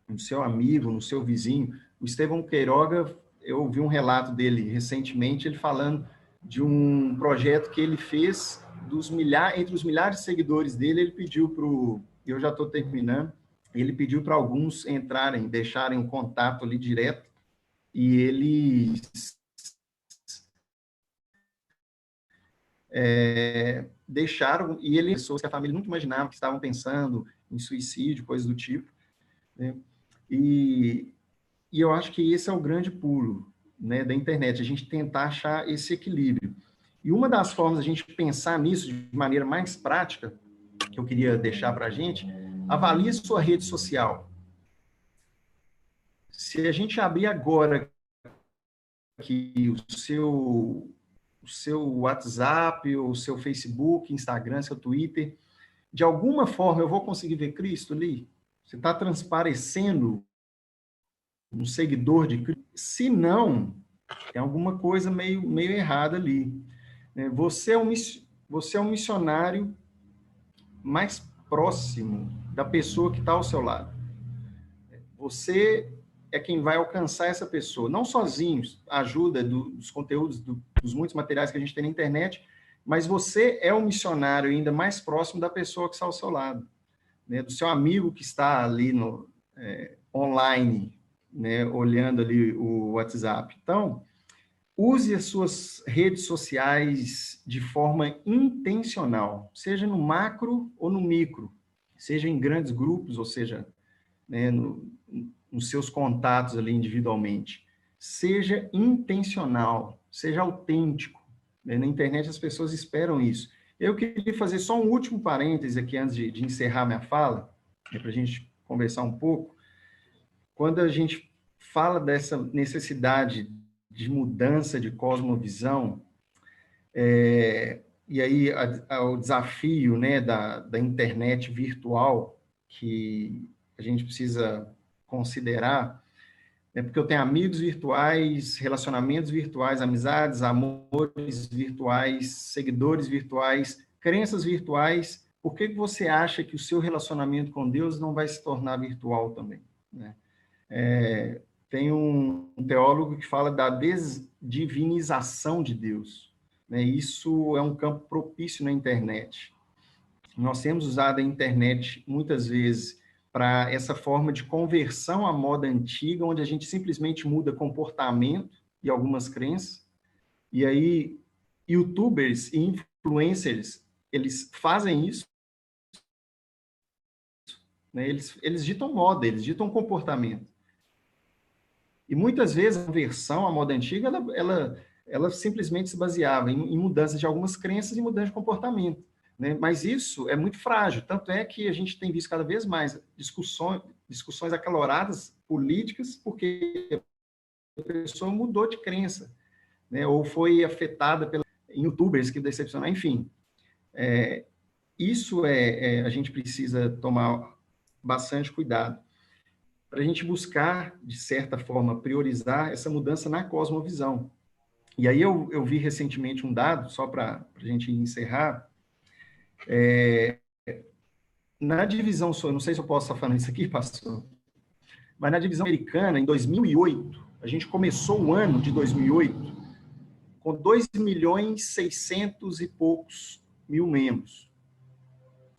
no seu amigo, no seu vizinho. O Estevão Queiroga, eu ouvi um relato dele recentemente, ele falando de um projeto que ele fez entre os milhares de seguidores dele, ele pediu eu já estou terminando, ele pediu para alguns entrarem, deixarem um contato ali direto, e eles deixaram, e ele pessoas que a família nunca imaginava que estavam pensando em suicídio, coisas do tipo, né? E eu acho que esse é o grande pulo, né, da internet, a gente tentar achar esse equilíbrio. E uma das formas de a gente pensar nisso de maneira mais prática, que eu queria deixar para a gente, avalie sua rede social. Se a gente abrir agora aqui o seu WhatsApp, o seu Facebook, Instagram, seu Twitter, de alguma forma eu vou conseguir ver Cristo ali? Você está transparecendo um seguidor de Cristo? Se não, tem alguma coisa meio errada ali. Você é um missionário mais próximo da pessoa que está ao seu lado. Você é quem vai alcançar essa pessoa, não sozinhos, a ajuda dos conteúdos, dos muitos materiais que a gente tem na internet, mas você é um missionário ainda mais próximo da pessoa que está ao seu lado. né, do seu amigo que está ali online, né, olhando ali o WhatsApp. Então, use as suas redes sociais de forma intencional, seja no macro ou no micro, seja em grandes grupos, ou seja, né, nos seus contatos ali individualmente. Seja intencional, seja autêntico. Né? Na internet as pessoas esperam isso. Eu queria fazer só um último parêntese aqui antes de encerrar minha fala, para a gente conversar um pouco. Quando a gente fala dessa necessidade de mudança de cosmovisão, e aí o desafio, né, da internet virtual que a gente precisa considerar, porque eu tenho amigos virtuais, relacionamentos virtuais, amizades, amores virtuais, seguidores virtuais, crenças virtuais. Por que você acha que o seu relacionamento com Deus não vai se tornar virtual também, né? Tem um teólogo que fala da desdivinização de Deus, né? Isso é um campo propício na internet. Nós temos usado a internet muitas vezes para essa forma de conversão à moda antiga, onde a gente simplesmente muda comportamento e algumas crenças. E aí, YouTubers e influencers, eles fazem isso, né? Eles ditam moda, eles ditam comportamento. E muitas vezes a conversão à moda antiga, ela simplesmente se baseava em mudanças de algumas crenças e mudança de comportamento, né? Mas isso é muito frágil, tanto é que a gente tem visto cada vez mais discussões acaloradas políticas, porque a pessoa mudou de crença, né? Ou foi afetada pelos youtubers que decepcionaram, enfim. Isso a gente precisa tomar bastante cuidado para a gente buscar, de certa forma, priorizar essa mudança na cosmovisão. E aí eu vi recentemente um dado, só para a gente encerrar, na divisão, não sei se eu posso estar falando isso aqui, pastor, mas na divisão americana, em 2008, a gente começou o ano de 2008 com 2.600.000 e poucos mil membros.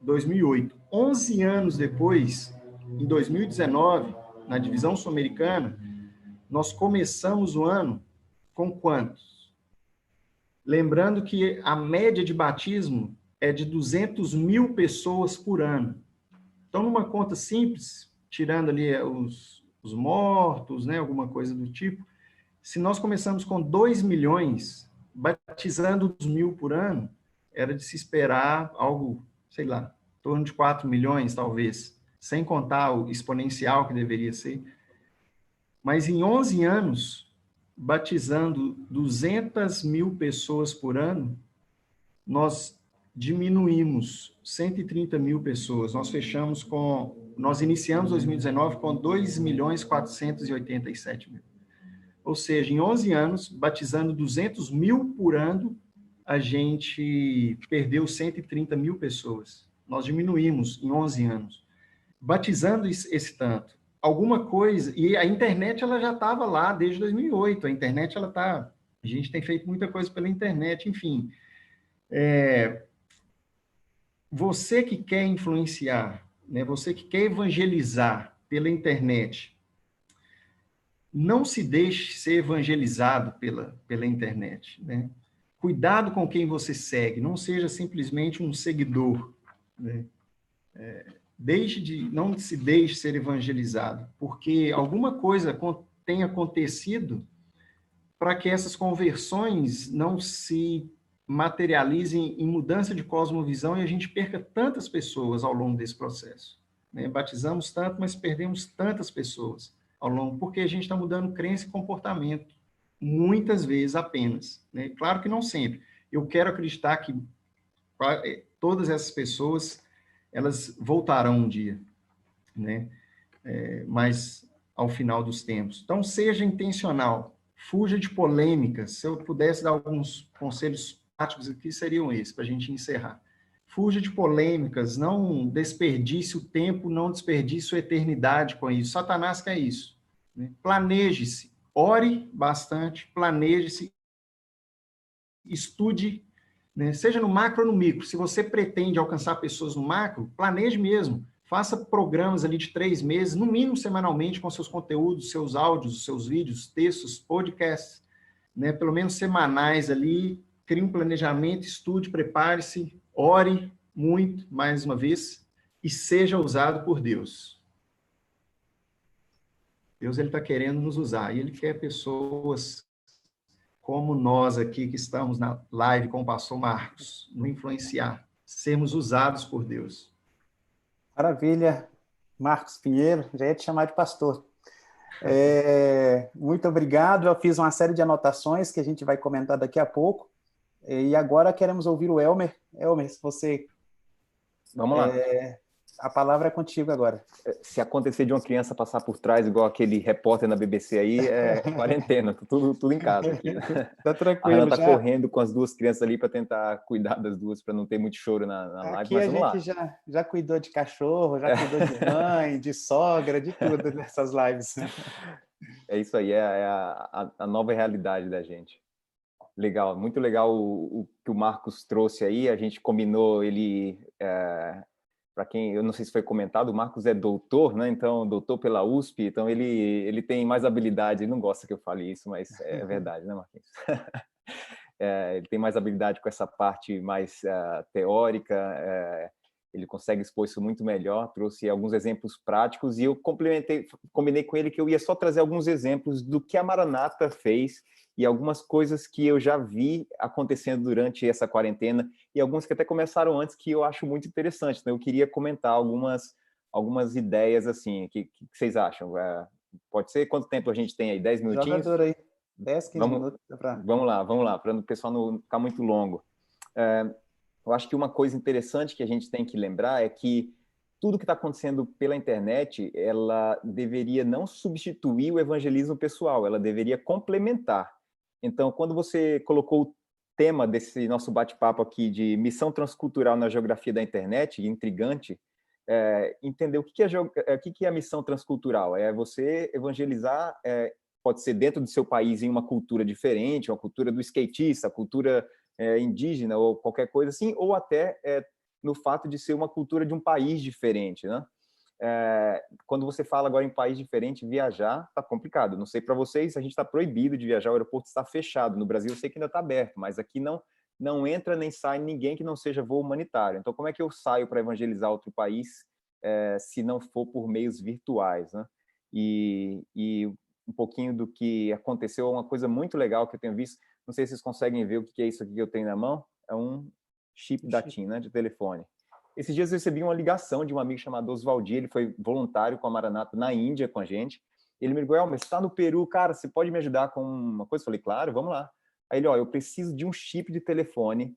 2008. 11 anos depois, em 2019, na divisão sul-americana, nós começamos o ano com quantos? Lembrando que a média de batismo é de 200.000 pessoas por ano. Então, numa conta simples, tirando ali os mortos, né, alguma coisa do tipo, se nós começamos com 2 milhões, batizando os 1.000 por ano, era de se esperar algo, sei lá, em torno de 4 milhões, talvez, sem contar o exponencial que deveria ser. Mas em 11 anos, batizando 200.000 pessoas por ano, nós diminuímos 130.000 pessoas. Nós iniciamos 2019 com 2.487.000. Ou seja, em 11 anos, batizando 200.000 por ano, a gente perdeu 130.000 pessoas. Nós diminuímos em 11 anos. Batizando esse tanto. Alguma coisa... E a internet, ela já estava lá desde 2008. A internet, a gente tem feito muita coisa pela internet, enfim. Você que quer influenciar, né? Você que quer evangelizar pela internet, não se deixe ser evangelizado pela internet, né? Cuidado com quem você segue, não seja simplesmente um seguidor, né? Não se deixe ser evangelizado, porque alguma coisa tem acontecido para que essas conversões não se materializem em mudança de cosmovisão e a gente perca tantas pessoas ao longo desse processo, né? Batizamos tanto, mas perdemos tantas pessoas ao longo, porque a gente está mudando crença e comportamento, muitas vezes apenas, né? Claro que não sempre. Eu quero acreditar que todas essas pessoas, elas voltarão um dia, né? Mas ao final dos tempos. Então, seja intencional, fuja de polêmicas. Se eu pudesse dar alguns conselhos práticos aqui, seriam esses, para a gente encerrar. Fuja de polêmicas, não desperdice o tempo, não desperdice sua eternidade com isso. Satanás quer isso, né? Planeje-se, ore bastante, planeje-se, estude, né? Seja no macro ou no micro. Se você pretende alcançar pessoas no macro, planeje mesmo. Faça programas ali de 3 meses, no mínimo semanalmente, com seus conteúdos, seus áudios, seus vídeos, textos, podcasts, né? Pelo menos semanais ali. Crie um planejamento, estude, prepare-se, ore muito, mais uma vez, e seja usado por Deus. Deus está querendo nos usar, e Ele quer pessoas como nós aqui, que estamos na live com o pastor Marcos, nos influenciar, sermos usados por Deus. Maravilha, Marcos Pinheiro, já ia te chamar de pastor. Muito obrigado, eu fiz uma série de anotações que a gente vai comentar daqui a pouco, e agora queremos ouvir o Elmer. Elmer, se você... Vamos lá. A palavra é contigo agora. Se acontecer de uma criança passar por trás, igual aquele repórter na BBC aí, é quarentena, tudo em casa aqui. Né? Tá tranquilo. A Hannah tá correndo com as duas crianças ali para tentar cuidar das duas, para não ter muito choro na live. Aqui mas a vamos lá. gente já cuidou de cachorro, já cuidou de mãe, de sogra, de tudo nessas lives. É isso aí, é a nova realidade da gente. Legal, muito legal o que o Marcos trouxe aí. A gente combinou ele... Para quem, eu não sei se foi comentado, o Marcos é doutor, né? Então, doutor pela USP, então ele tem mais habilidade, ele não gosta que eu fale isso, mas é verdade, né, Marquinhos? Ele tem mais habilidade com essa parte mais teórica, ele consegue expor isso muito melhor, trouxe alguns exemplos práticos e eu combinei com ele que eu ia só trazer alguns exemplos do que a Maranata fez e algumas coisas que eu já vi acontecendo durante essa quarentena e alguns que até começaram antes que eu acho muito interessante. Então, eu queria comentar algumas ideias assim. O que vocês acham? Pode ser? Quanto tempo a gente tem aí? 10 minutinhos? Jogador aí. 10, 15 minutos. Vamos lá, para o pessoal não ficar muito longo. Eu acho que uma coisa interessante que a gente tem que lembrar é que tudo que está acontecendo pela internet, ela deveria não substituir o evangelismo pessoal, ela deveria complementar. Então, quando você colocou o tema desse nosso bate-papo aqui de missão transcultural na geografia da internet, intrigante, entender o que é a missão transcultural. É você evangelizar, pode ser dentro do seu país em uma cultura diferente, uma cultura do skatista, a cultura indígena ou qualquer coisa assim, ou até no fato de ser uma cultura de um país diferente, né? Quando você fala agora em país diferente, viajar está complicado. Não sei para vocês, a gente está proibido de viajar, o aeroporto está fechado. No Brasil eu sei que ainda está aberto, mas aqui não entra nem sai ninguém que não seja voo humanitário. Então, como é que eu saio para evangelizar outro país se não for por meios virtuais, né? E um pouquinho do que aconteceu, uma coisa muito legal que eu tenho visto, não sei se vocês conseguem ver o que é isso aqui que eu tenho na mão, é um chip da TIM, né, de telefone. Esses dias eu recebi uma ligação de um amigo chamado Oswaldi, ele foi voluntário com a Maranata na Índia com a gente. Ele me ligou, mas você está no Peru, cara, você pode me ajudar com uma coisa? Eu falei, claro, vamos lá. Aí ele, eu preciso de um chip de telefone,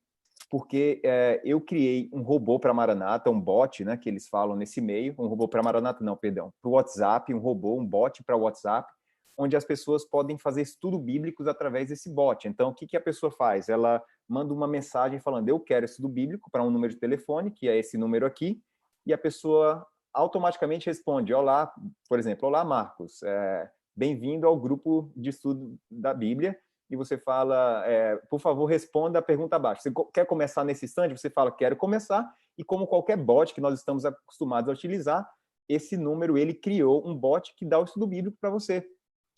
porque eu criei um robô para a Maranata, um bot, né, que eles falam nesse meio, um robô para a Maranata, não, perdão, para o WhatsApp, um bot para o WhatsApp, onde as pessoas podem fazer estudo bíblicos através desse bot. Então, o que a pessoa faz? Ela manda uma mensagem falando, eu quero estudo bíblico para um número de telefone, que é esse número aqui, e a pessoa automaticamente responde, olá, por exemplo, olá, Marcos, bem-vindo ao grupo de estudo da Bíblia, e você fala, por favor, responda a pergunta abaixo. Você quer começar nesse instante? Você fala, quero começar, e como qualquer bot que nós estamos acostumados a utilizar, esse número, ele criou um bot que dá o estudo bíblico para você.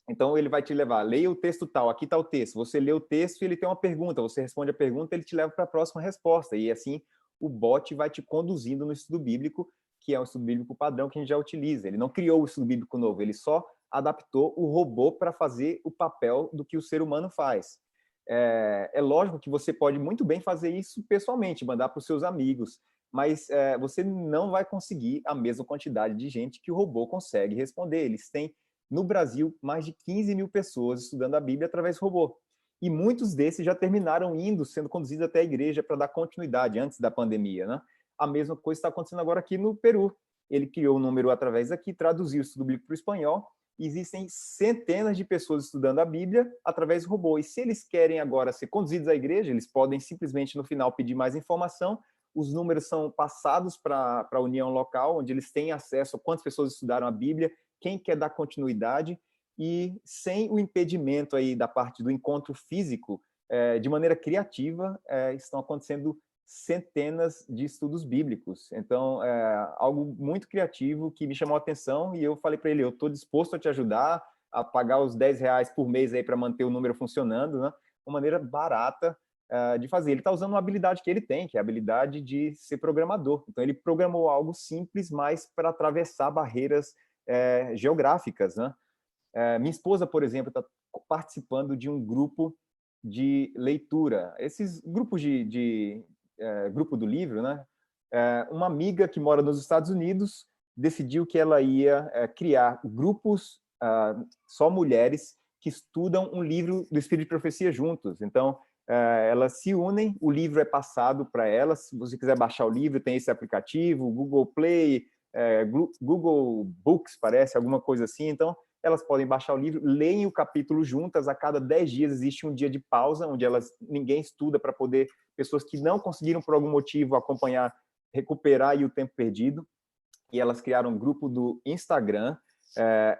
Então, ele vai te levar, leia o texto tal, aqui está o texto. Você lê o texto e ele tem uma pergunta, você responde a pergunta, ele te leva para a próxima resposta. E assim, o bot vai te conduzindo no estudo bíblico, que é um estudo bíblico padrão que a gente já utiliza. Ele não criou o estudo bíblico novo, ele só adaptou o robô para fazer o papel do que o ser humano faz. É lógico que você pode muito bem fazer isso pessoalmente, mandar para os seus amigos, mas você não vai conseguir a mesma quantidade de gente que o robô consegue responder. Eles têm no Brasil, mais de 15 mil pessoas estudando a Bíblia através do robô. E muitos desses já terminaram sendo conduzidos até a igreja para dar continuidade antes da pandemia, né? A mesma coisa está acontecendo agora aqui no Peru. Ele criou um número através daqui, traduziu o estudo bíblico para o espanhol. Existem centenas de pessoas estudando a Bíblia através do robô. E se eles querem agora ser conduzidos à igreja, eles podem simplesmente no final pedir mais informação. Os números são passados para a união local, onde eles têm acesso a quantas pessoas estudaram a Bíblia, quem quer dar continuidade, e sem o impedimento aí da parte do encontro físico, de maneira criativa, estão acontecendo centenas de estudos bíblicos. Então, é algo muito criativo que me chamou a atenção, e eu falei para ele, eu estou disposto a te ajudar a pagar os R$ 10 por mês aí para manter o número funcionando, né? Uma maneira barata de fazer. Ele está usando uma habilidade que ele tem, que é a habilidade de ser programador. Então, ele programou algo simples, mas para atravessar barreiras geográficas, né? Minha esposa, por exemplo, está participando de um grupo de leitura. Esses grupos grupo do livro, né? Uma amiga que mora nos Estados Unidos decidiu que ela ia criar grupos só mulheres que estudam um livro do Espírito de Profecia juntos. Então, elas se unem, o livro é passado para elas. Se você quiser baixar o livro, tem esse aplicativo, Google Play, Google Books, parece, alguma coisa assim. Então, elas podem baixar o livro, leem o capítulo juntas. A cada 10 dias existe um dia de pausa, onde ninguém estuda, para poder pessoas que não conseguiram, por algum motivo, acompanhar, recuperar aí o tempo perdido. E elas criaram um grupo do Instagram,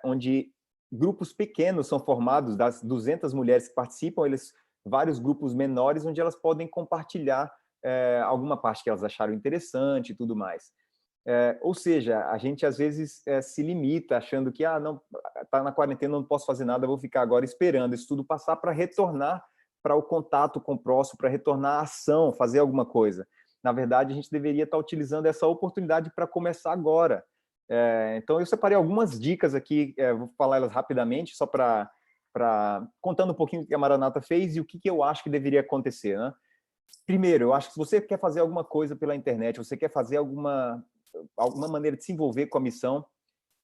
onde grupos pequenos são formados, das 200 mulheres que participam, vários grupos menores, onde elas podem compartilhar alguma parte que elas acharam interessante e tudo mais. Ou seja, a gente às vezes se limita, achando que não, tá na quarentena, não posso fazer nada, vou ficar agora esperando isso tudo passar para retornar para o contato com o próximo, para retornar à ação, fazer alguma coisa. Na verdade, a gente deveria estar utilizando essa oportunidade para começar agora. Então, eu separei algumas dicas aqui, vou falar elas rapidamente, só para contando um pouquinho o que a Maranata fez e o que eu acho que deveria acontecer, né? Primeiro, eu acho que se você quer fazer alguma coisa pela internet, você quer fazer alguma maneira de se envolver com a missão,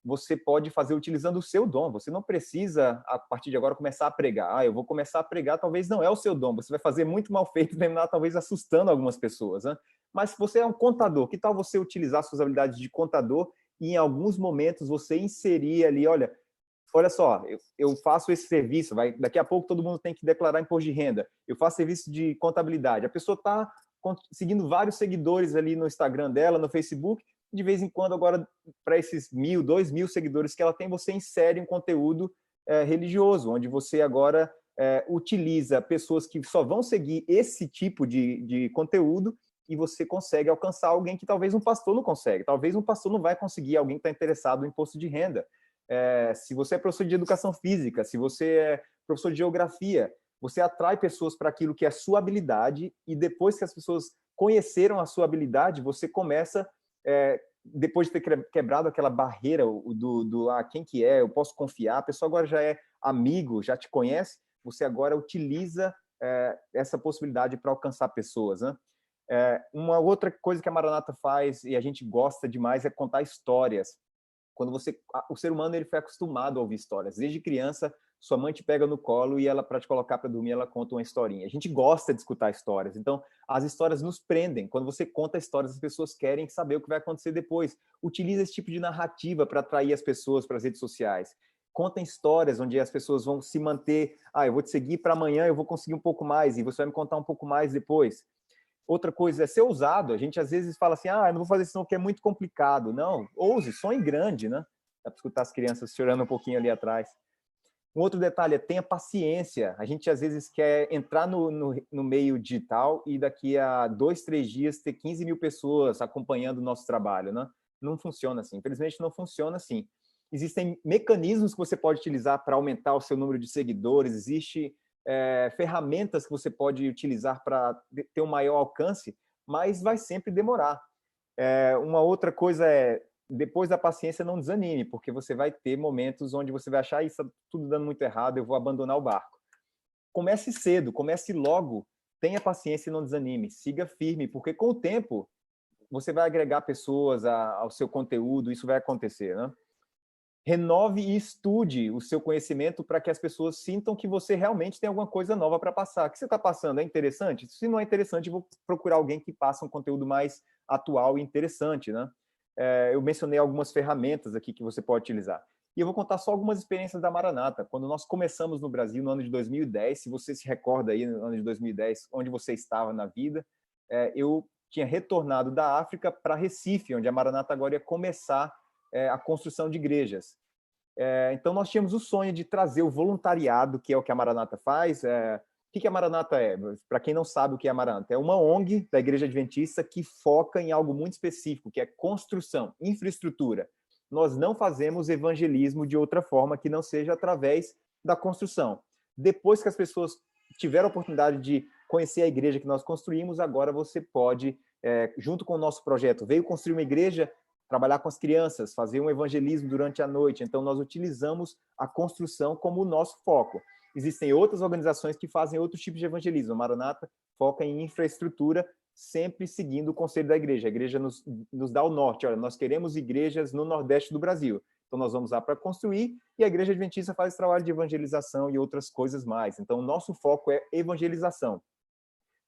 você pode fazer utilizando o seu dom. Você não precisa, a partir de agora, começar a pregar. Eu vou começar a pregar, talvez não é o seu dom. Você vai fazer muito mal feito e terminar, talvez, assustando algumas pessoas, né? Mas se você é um contador, que tal você utilizar suas habilidades de contador e, em alguns momentos, você inserir ali, olha só, eu faço esse serviço, daqui a pouco todo mundo tem que declarar imposto de renda, eu faço serviço de contabilidade. A pessoa está seguindo vários seguidores ali no Instagram dela, no Facebook, de vez em quando, agora, para esses 1.000, 2.000 seguidores que ela tem, você insere um conteúdo religioso, onde você agora utiliza pessoas que só vão seguir esse tipo de conteúdo, e você consegue alcançar alguém que talvez um pastor não consegue. Talvez um pastor não vai conseguir alguém que está interessado no imposto de renda. Se você é professor de educação física, se você é professor de geografia, você atrai pessoas para aquilo que é a sua habilidade, e depois que as pessoas conheceram a sua habilidade, você começa, depois de ter quebrado aquela barreira quem que é, eu posso confiar, a pessoa agora já é amigo, já te conhece, você agora utiliza essa possibilidade para alcançar pessoas, né? Uma outra coisa que a Maranata faz, e a gente gosta demais, é contar histórias. Quando o ser humano, ele foi acostumado a ouvir histórias. Desde criança, sua mãe te pega no colo e ela, para te colocar para dormir, ela conta uma historinha. A gente gosta de escutar histórias. Então, as histórias nos prendem. Quando você conta histórias, as pessoas querem saber o que vai acontecer depois. Utiliza esse tipo de narrativa para atrair as pessoas para as redes sociais. Conta histórias onde as pessoas vão se manter. Eu vou te seguir para amanhã, eu vou conseguir um pouco mais, e você vai me contar um pouco mais depois. Outra coisa é ser ousado. A gente às vezes fala assim, eu não vou fazer isso não, porque é muito complicado. Não, ouse, sonhe grande, né? Dá para escutar as crianças chorando um pouquinho ali atrás. Um outro detalhe é tenha paciência. A gente às vezes quer entrar no meio digital e daqui a 2, 3 dias ter 15.000 pessoas acompanhando o nosso trabalho, né? Não funciona assim. Infelizmente não funciona assim. Existem mecanismos que você pode utilizar para aumentar o seu número de seguidores. Existe ferramentas que você pode utilizar para ter um maior alcance, mas vai sempre demorar. Uma outra coisa é, depois da paciência, não desanime, porque você vai ter momentos onde você vai achar isso tudo dando muito errado, eu vou abandonar o barco. Comece cedo, comece logo, tenha paciência e não desanime, siga firme, porque com o tempo você vai agregar pessoas ao seu conteúdo, isso vai acontecer, né? Renove e estude o seu conhecimento para que as pessoas sintam que você realmente tem alguma coisa nova para passar. O que você está passando é interessante? Se não é interessante, eu vou procurar alguém que passe um conteúdo mais atual e interessante, né? Eu mencionei algumas ferramentas aqui que você pode utilizar. E eu vou contar só algumas experiências da Maranata. Quando nós começamos no Brasil, no ano de 2010, se você se recorda aí, no ano de 2010, onde você estava na vida, eu tinha retornado da África para Recife, onde a Maranata agora ia começar a construção de igrejas. Então, nós tínhamos o sonho de trazer o voluntariado, que é o que a Maranata faz, que a Maranata é? Para quem não sabe o que é a Maranata, é uma ONG da Igreja Adventista que foca em algo muito específico, que é construção, infraestrutura. Nós não fazemos evangelismo de outra forma que não seja através da construção. Depois que as pessoas tiveram a oportunidade de conhecer a igreja que nós construímos, agora você pode, junto com o nosso projeto, veio construir uma igreja, trabalhar com as crianças, fazer um evangelismo durante a noite. Então, nós utilizamos a construção como o nosso foco. Existem outras organizações que fazem outros tipos de evangelismo. A Maranata foca em infraestrutura, sempre seguindo o conselho da igreja. A igreja nos dá o norte. Olha, nós queremos igrejas no Nordeste do Brasil. Então, nós vamos lá para construir e a Igreja Adventista faz trabalho de evangelização e outras coisas mais. Então, o nosso foco é evangelização.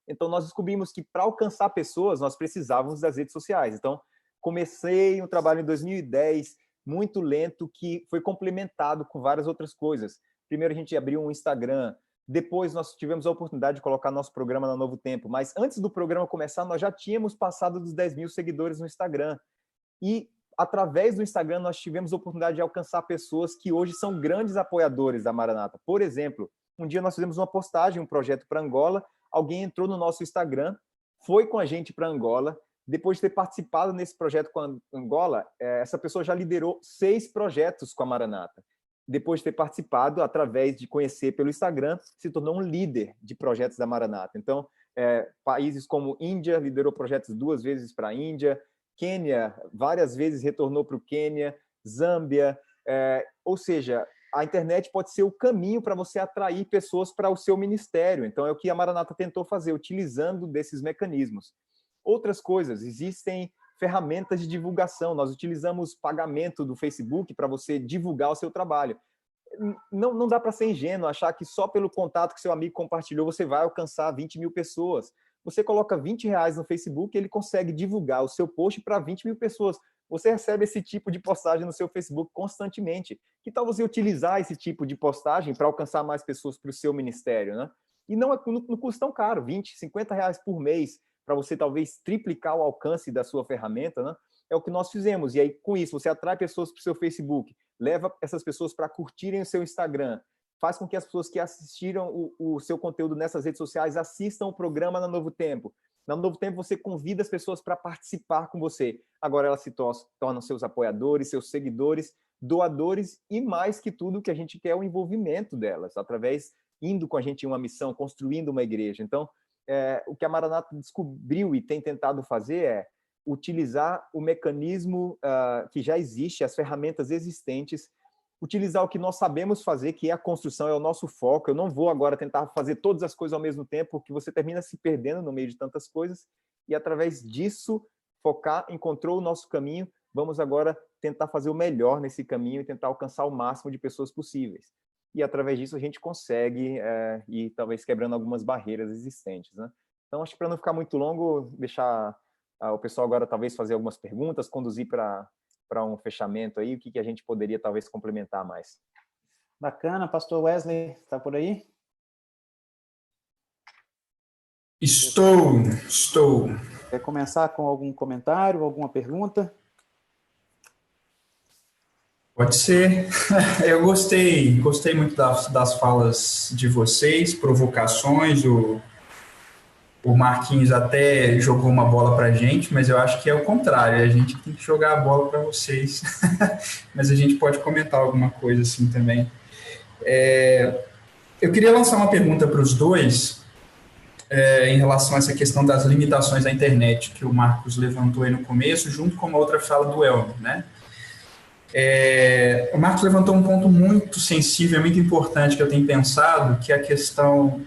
Então, nós descobrimos que para alcançar pessoas, nós precisávamos das redes sociais. Então, comecei um trabalho em 2010, muito lento, que foi complementado com várias outras coisas. Primeiro, a gente abriu um Instagram. Depois, nós tivemos a oportunidade de colocar nosso programa na Novo Tempo. Mas antes do programa começar, nós já tínhamos passado dos 10 mil seguidores no Instagram. E, através do Instagram, nós tivemos a oportunidade de alcançar pessoas que hoje são grandes apoiadores da Maranata. Por exemplo, um dia nós fizemos uma postagem, um projeto para Angola. Alguém entrou no nosso Instagram, foi com a gente para Angola. Depois de ter participado nesse projeto com a Angola, essa pessoa já liderou 6 projetos com a Maranata. Depois de ter participado, através de conhecer pelo Instagram, se tornou um líder de projetos da Maranata. Então, países como Índia, liderou projetos 2 vezes para a Índia, Quênia, várias vezes retornou para o Quênia, Zâmbia, ou seja, a internet pode ser o caminho para você atrair pessoas para o seu ministério. Então, é o que a Maranata tentou fazer, utilizando desses mecanismos. Outras coisas, existem ferramentas de divulgação. Nós utilizamos pagamento do Facebook para você divulgar o seu trabalho. Não dá para ser ingênuo, achar que só pelo contato que seu amigo compartilhou você vai alcançar 20 mil pessoas. Você coloca R$20 no Facebook e ele consegue divulgar o seu post para 20 mil pessoas. Você recebe esse tipo de postagem no seu Facebook constantemente. Que tal você utilizar esse tipo de postagem para alcançar mais pessoas para o seu ministério, né? E não custa tão caro, R$20, R$50 por mês, para você talvez triplicar o alcance da sua ferramenta, né? É o que nós fizemos. E aí, com isso, você atrai pessoas para o seu Facebook, leva essas pessoas para curtirem o seu Instagram, faz com que as pessoas que assistiram o seu conteúdo nessas redes sociais assistam o programa na Novo Tempo. Na Novo Tempo, você convida as pessoas para participar com você. Agora elas se tornam seus apoiadores, seus seguidores, doadores e, mais que tudo, o que a gente quer é o envolvimento delas, através, indo com a gente em uma missão, construindo uma igreja. Então, o que a Maranata descobriu e tem tentado fazer é utilizar o mecanismo que já existe, as ferramentas existentes, utilizar o que nós sabemos fazer, que é a construção, é o nosso foco. Eu não vou agora tentar fazer todas as coisas ao mesmo tempo, porque você termina se perdendo no meio de tantas coisas, e através disso, focar, encontrou o nosso caminho, vamos agora tentar fazer o melhor nesse caminho e tentar alcançar o máximo de pessoas possíveis. E através disso a gente consegue ir talvez quebrando algumas barreiras existentes, né? Então, acho que para não ficar muito longo, deixar o pessoal agora talvez fazer algumas perguntas, conduzir para um fechamento aí, o que a gente poderia talvez complementar mais. Bacana, pastor Wesley, está por aí? Estou. Quer começar com algum comentário, alguma pergunta? Pode ser. Eu gostei muito das falas de vocês, provocações, o Marquinhos até jogou uma bola para a gente, mas eu acho que é o contrário, a gente tem que jogar a bola para vocês. Mas a gente pode comentar alguma coisa assim também. Eu queria lançar uma pergunta para os dois em relação a essa questão das limitações da internet, que o Marcos levantou aí no começo, junto com uma outra fala do Elmer, né? O Marcos levantou um ponto muito sensível, muito importante que eu tenho pensado, que é a questão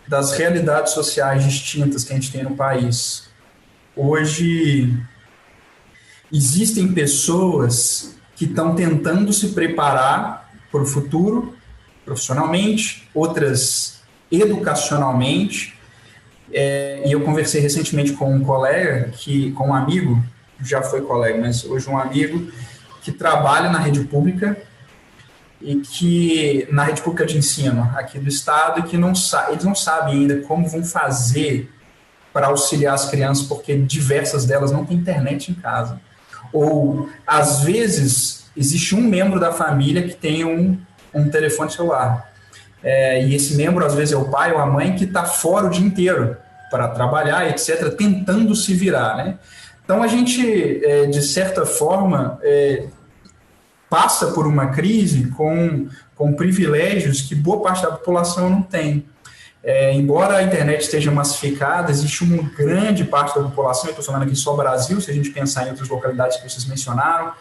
das realidades sociais distintas que a gente tem no país. Hoje, existem pessoas que estão tentando se preparar para o futuro, profissionalmente, outras educacionalmente, e eu conversei recentemente com um colega, com um amigo, já foi colega, mas hoje um amigo, que trabalha na rede pública, e que na rede pública de ensino aqui do estado, e que eles não sabem ainda como vão fazer para auxiliar as crianças, porque diversas delas não têm internet em casa. Ou, às vezes, existe um membro da família que tem um telefone celular. e esse membro às vezes é o pai ou a mãe que está fora o dia inteiro para trabalhar, etc., tentando se virar, né? Então a gente, de certa forma, passa por uma crise com privilégios que boa parte da população não tem. Embora a internet esteja massificada, existe uma grande parte da população, eu estou falando aqui só Brasil, se a gente pensar em outras localidades que vocês mencionaram,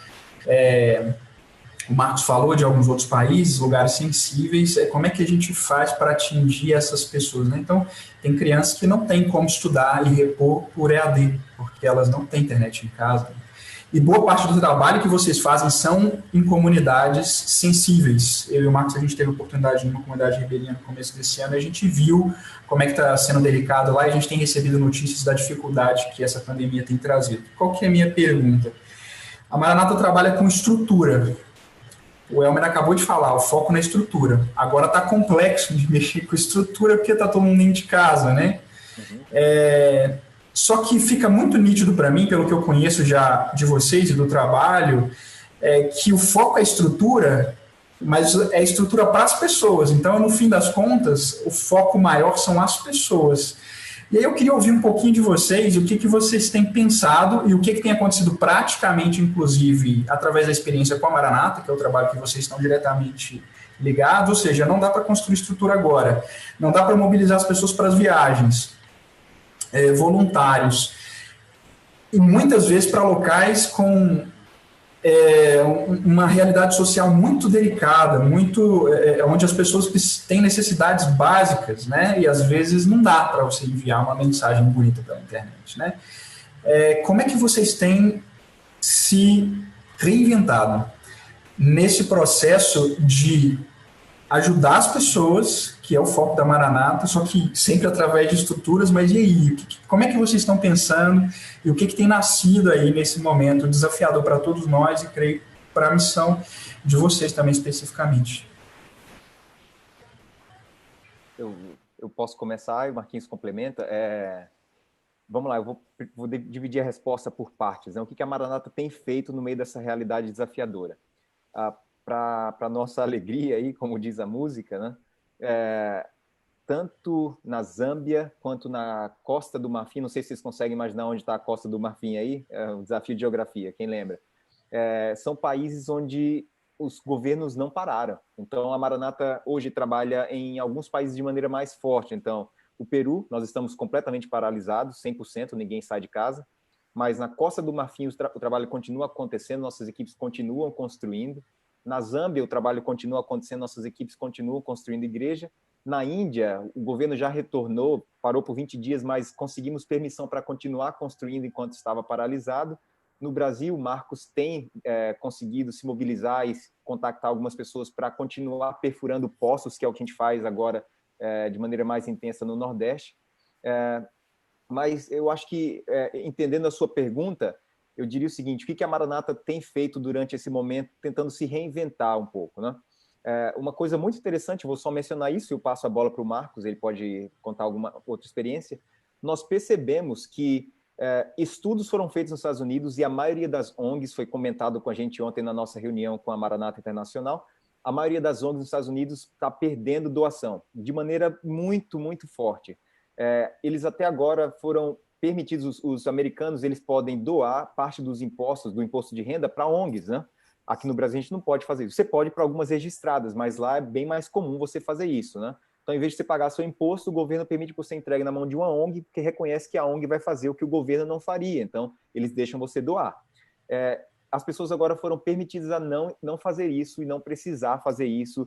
o Marcos falou de alguns outros países, lugares sensíveis, como é que a gente faz para atingir essas pessoas, né? Então, tem crianças que não têm como estudar e repor por EAD, porque elas não têm internet em casa. E boa parte do trabalho que vocês fazem são em comunidades sensíveis. Eu e o Marcos, a gente teve a oportunidade numa comunidade ribeirinha no começo desse ano, e a gente viu como é que está sendo delicado lá, e a gente tem recebido notícias da dificuldade que essa pandemia tem trazido. Qual que é a minha pergunta? A Maranata trabalha com estrutura. O Elmer acabou de falar, o foco na estrutura. Agora está complexo de mexer com estrutura porque está todo mundo dentro de casa, né? Só que fica muito nítido para mim, pelo que eu conheço já de vocês e do trabalho, que o foco é estrutura, mas é estrutura para as pessoas. Então, no fim das contas, o foco maior são as pessoas. E aí eu queria ouvir um pouquinho de vocês, o que vocês têm pensado e o que tem acontecido praticamente, inclusive, através da experiência com a Maranata, que é o trabalho que vocês estão diretamente ligados, ou seja, não dá para construir estrutura agora, não dá para mobilizar as pessoas para as viagens, voluntários, e muitas vezes para locais com uma realidade social muito delicada, onde as pessoas têm necessidades básicas, né? E às vezes não dá para você enviar uma mensagem bonita pela internet, né? Como é que vocês têm se reinventado nesse processo de ajudar as pessoas, que é o foco da Maranata, só que sempre através de estruturas, mas e aí? Como é que vocês estão pensando e o que tem nascido aí nesse momento desafiador para todos nós e creio para a missão de vocês também especificamente? Eu posso começar e o Marquinhos complementa. Vamos lá, eu vou dividir a resposta por partes, né? O que a Maranata tem feito no meio dessa realidade desafiadora? Para nossa alegria, aí, como diz a música, né? Tanto na Zâmbia quanto na Costa do Marfim, não sei se vocês conseguem imaginar onde está a Costa do Marfim aí, um desafio de geografia, quem lembra? São países onde os governos não pararam. Então, a Maranata hoje trabalha em alguns países de maneira mais forte. Então, o Peru, nós estamos completamente paralisados, 100%, ninguém sai de casa, mas na Costa do Marfim o trabalho continua acontecendo, nossas equipes continuam construindo. Na Zâmbia, o trabalho continua acontecendo, nossas equipes continuam construindo igreja. Na Índia, o governo já retornou, parou por 20 dias, mas conseguimos permissão para continuar construindo enquanto estava paralisado. No Brasil, o Marcos tem conseguido se mobilizar e contactar algumas pessoas para continuar perfurando poços, que é o que a gente faz agora de maneira mais intensa no Nordeste. Mas eu acho que, entendendo a sua pergunta, eu diria o seguinte: o que a Maranata tem feito durante esse momento, tentando se reinventar um pouco, né? Uma coisa muito interessante, vou só mencionar isso e eu passo a bola para o Marcos, ele pode contar alguma outra experiência. Nós percebemos que estudos foram feitos nos Estados Unidos e a maioria das ONGs, foi comentado com a gente ontem na nossa reunião com a Maranata Internacional, a maioria das ONGs nos Estados Unidos está perdendo doação de maneira muito, muito forte. Eles até agora foram permitidos, os americanos, eles podem doar parte dos impostos, do imposto de renda para ONGs, né? Aqui no Brasil a gente não pode fazer isso. Você pode para algumas registradas, mas lá é bem mais comum você fazer isso, né? Então, em vez de você pagar seu imposto, o governo permite que você entregue na mão de uma ONG, porque reconhece que a ONG vai fazer o que o governo não faria. Então, eles deixam você doar. As pessoas agora foram permitidas a não fazer isso e não precisar fazer isso,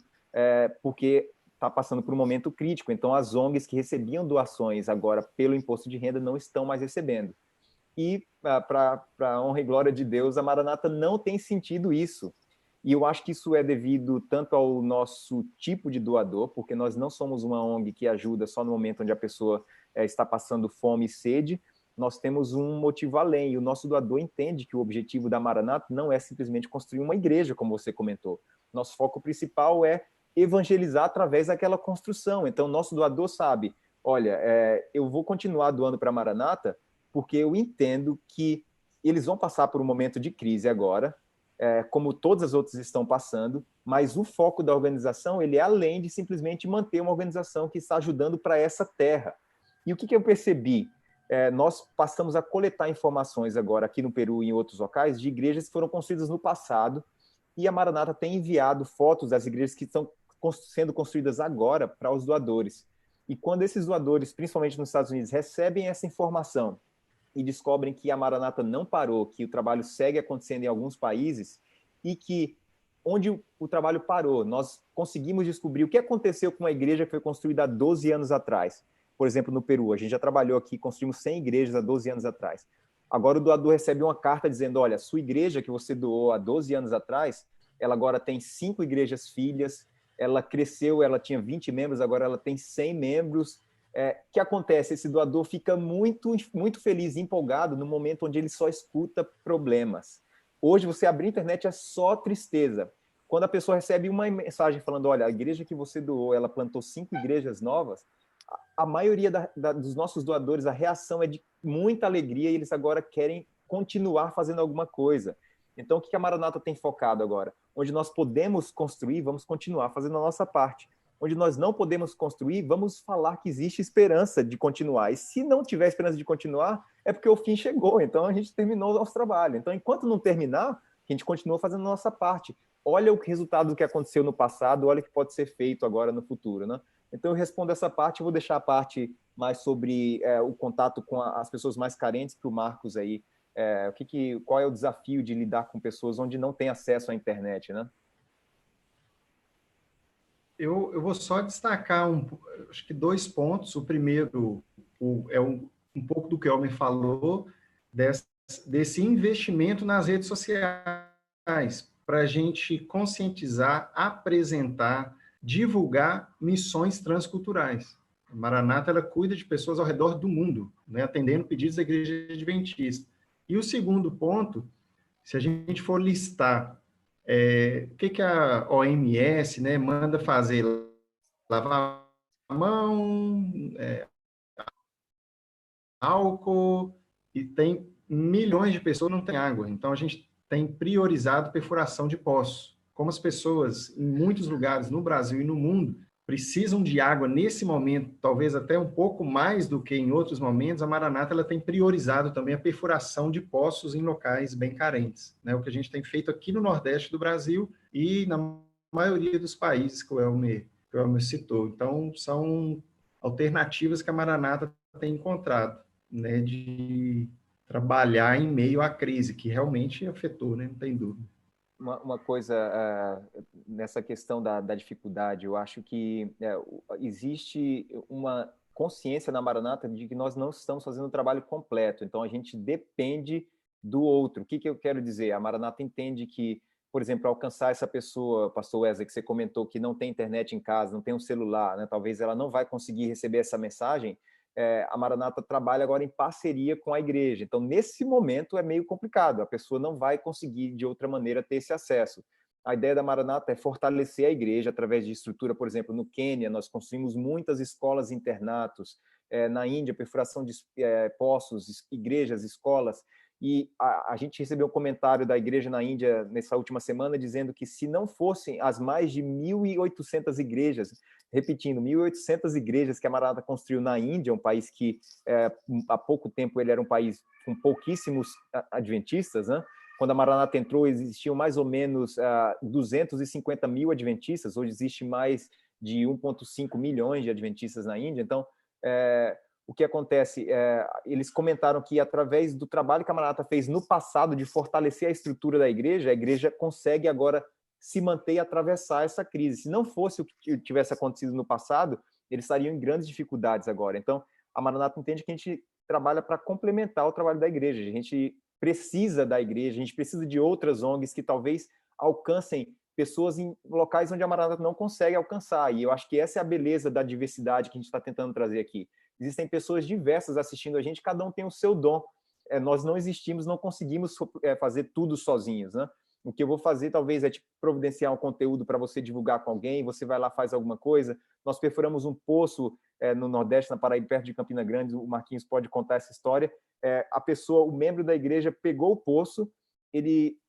porque está passando por um momento crítico. Então, as ONGs que recebiam doações agora pelo imposto de renda não estão mais recebendo. E, para a honra e glória de Deus, a Maranata não tem sentido isso. E eu acho que isso é devido tanto ao nosso tipo de doador, porque nós não somos uma ONG que ajuda só no momento onde a pessoa está passando fome e sede. Nós temos um motivo além, e o nosso doador entende que o objetivo da Maranata não é simplesmente construir uma igreja, como você comentou. Nosso foco principal é evangelizar através daquela construção. Então, nosso doador sabe, olha, eu vou continuar doando para a Maranata porque eu entendo que eles vão passar por um momento de crise agora, como todas as outras estão passando, mas o foco da organização ele é além de simplesmente manter uma organização que está ajudando para essa terra. E o que eu percebi? Nós passamos a coletar informações agora aqui no Peru e em outros locais de igrejas que foram construídas no passado, e a Maranata tem enviado fotos das igrejas que estão sendo construídas agora para os doadores. E quando esses doadores, principalmente nos Estados Unidos, recebem essa informação e descobrem que a Maranata não parou, que o trabalho segue acontecendo em alguns países e que onde o trabalho parou, nós conseguimos descobrir o que aconteceu com uma igreja que foi construída há 12 anos atrás. Por exemplo, no Peru, a gente já trabalhou aqui, construímos 100 igrejas há 12 anos atrás. Agora o doador recebe uma carta dizendo, olha, sua igreja que você doou há 12 anos atrás, ela agora tem 5 igrejas filhas, ela cresceu, ela tinha 20 membros, agora ela tem 100 membros. O que acontece? Esse doador fica muito, muito feliz, empolgado no momento onde ele só escuta problemas. Hoje, você abrir a internet é só tristeza. Quando a pessoa recebe uma mensagem falando, olha, a igreja que você doou, ela plantou 5 igrejas novas, a maioria dos nossos doadores, a reação é de muita alegria e eles agora querem continuar fazendo alguma coisa. Então, o que a Maranata tem focado agora? Onde nós podemos construir, vamos continuar fazendo a nossa parte. Onde nós não podemos construir, vamos falar que existe esperança de continuar. E se não tiver esperança de continuar, é porque o fim chegou. Então, a gente terminou o nosso trabalho. Então, enquanto não terminar, a gente continua fazendo a nossa parte. Olha o resultado do que aconteceu no passado, olha o que pode ser feito agora no futuro, né? Então, eu respondo essa parte, eu vou deixar a parte mais sobre o contato com as pessoas mais carentes para o Marcos aí. Qual é o desafio de lidar com pessoas onde não tem acesso à internet, né? Eu vou só destacar, acho que 2 pontos. O primeiro é um pouco do que o Elmer falou, desse investimento nas redes sociais, para a gente conscientizar, apresentar, divulgar missões transculturais. A Maranata ela cuida de pessoas ao redor do mundo, né, atendendo pedidos da Igreja Adventista. E o segundo ponto, se a gente for listar o que a OMS, né, manda fazer, lavar a mão, álcool, e tem milhões de pessoas que não têm água. Então, a gente tem priorizado perfuração de poços. Como as pessoas, em muitos lugares, no Brasil e no mundo, precisam de água nesse momento, talvez até um pouco mais do que em outros momentos, a Maranata ela tem priorizado também a perfuração de poços em locais bem carentes, né? O que a gente tem feito aqui no Nordeste do Brasil e na maioria dos países que o Elmer citou. Então, são alternativas que a Maranata tem encontrado, né, de trabalhar em meio à crise, que realmente afetou, né? Não tem dúvida. Uma coisa nessa questão da dificuldade, eu acho que existe uma consciência na Maranata de que nós não estamos fazendo o trabalho completo, então a gente depende do outro. O que eu quero dizer? A Maranata entende que, por exemplo, alcançar essa pessoa, pastor Wesley, que você comentou que não tem internet em casa, não tem um celular, né? Talvez ela não vai conseguir receber essa mensagem. A Maranata trabalha agora em parceria com a igreja. Então, nesse momento, é meio complicado. A pessoa não vai conseguir, de outra maneira, ter esse acesso. A ideia da Maranata é fortalecer a igreja através de estrutura. Por exemplo, no Quênia, nós construímos muitas escolas e internatos. Na Índia, perfuração de poços, igrejas, escolas. E a gente recebeu um comentário da igreja na Índia nessa última semana dizendo que se não fossem as mais de 1.800 igrejas, repetindo, 1.800 igrejas que a Maranata construiu na Índia, um país que há pouco tempo ele era um país com pouquíssimos adventistas, né? Quando a Maranata entrou, existiam mais ou menos 250 mil adventistas, hoje existe mais de 1,5 milhões de adventistas na Índia. Então, o que acontece? Eles comentaram que, através do trabalho que a Maranata fez no passado de fortalecer a estrutura da igreja, a igreja consegue agora se manter e atravessar essa crise. Se não fosse o que tivesse acontecido no passado, eles estariam em grandes dificuldades agora. Então, a Maranata entende que a gente trabalha para complementar o trabalho da igreja. A gente precisa da igreja, a gente precisa de outras ONGs que talvez alcancem pessoas em locais onde a Maranata não consegue alcançar. E eu acho que essa é a beleza da diversidade que a gente está tentando trazer aqui. Existem pessoas diversas assistindo a gente, cada um tem o seu dom. Nós não existimos, não conseguimos fazer tudo sozinhos, né? O que eu vou fazer, talvez, é providenciar um conteúdo para você divulgar com alguém, você vai lá, faz alguma coisa. Nós perfuramos um poço no Nordeste, na Paraíba, perto de Campina Grande, o Marquinhos pode contar essa história. A pessoa, o membro da igreja, pegou o poço,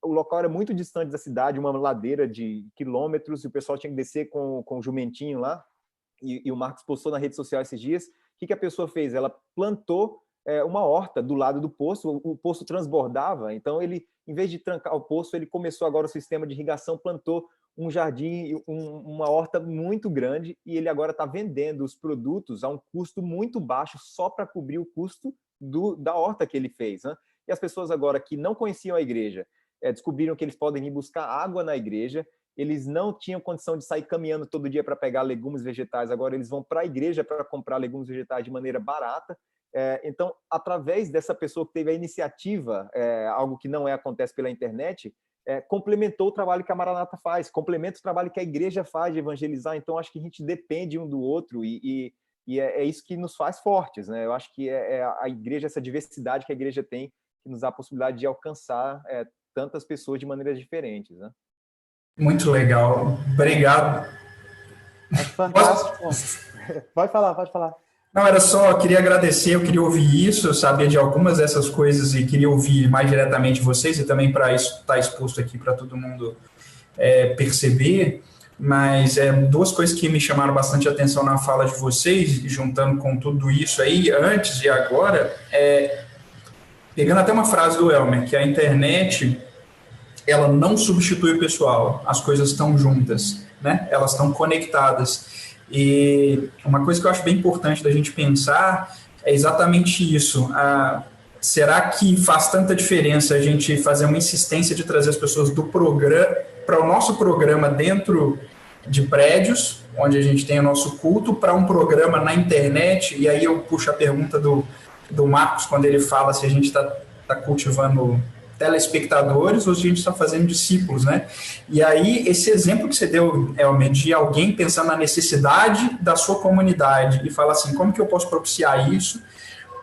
o local era muito distante da cidade, uma ladeira de quilômetros, e o pessoal tinha que descer com o jumentinho lá, e o Marcos postou na rede social esses dias. O que a pessoa fez? Ela plantou uma horta do lado do poço, o poço transbordava, então ele, em vez de trancar o poço, ele começou agora o sistema de irrigação, plantou um jardim, uma horta muito grande, e ele agora está vendendo os produtos a um custo muito baixo, só para cobrir o custo da horta que ele fez, né? E as pessoas agora que não conheciam a igreja descobriram que eles podem ir buscar água na igreja, eles não tinham condição de sair caminhando todo dia para pegar legumes vegetais, agora eles vão para a igreja para comprar legumes vegetais de maneira barata. Então, através dessa pessoa que teve a iniciativa, algo que não acontece pela internet, complementou o trabalho que a Maranata faz, complementa o trabalho que a igreja faz de evangelizar. Então, acho que a gente depende um do outro e é isso que nos faz fortes, né? Eu acho que a igreja, essa diversidade que a igreja tem, que nos dá a possibilidade de alcançar tantas pessoas de maneiras diferentes, né? Muito legal. Obrigado. Fantástico. Pode falar. Não, era só, eu queria agradecer, eu queria ouvir isso, eu sabia de algumas dessas coisas e queria ouvir mais diretamente vocês, e também para isso estar exposto aqui para todo mundo perceber, mas duas coisas que me chamaram bastante atenção na fala de vocês, juntando com tudo isso aí, antes e agora, pegando até uma frase do Elmer, que a internet, ela não substitui o pessoal, as coisas estão juntas, né? Elas estão conectadas. E uma coisa que eu acho bem importante da gente pensar é exatamente isso. Será que faz tanta diferença a gente fazer uma insistência de trazer as pessoas do programa para o nosso programa dentro de prédios, onde a gente tem o nosso culto, para um programa na internet? E aí eu puxo a pergunta do Marcos, quando ele fala se a gente está cultivando telespectadores ou se a gente está fazendo discípulos, né? E aí, esse exemplo que você deu, Elmer, de alguém pensando na necessidade da sua comunidade e fala assim, como que eu posso propiciar isso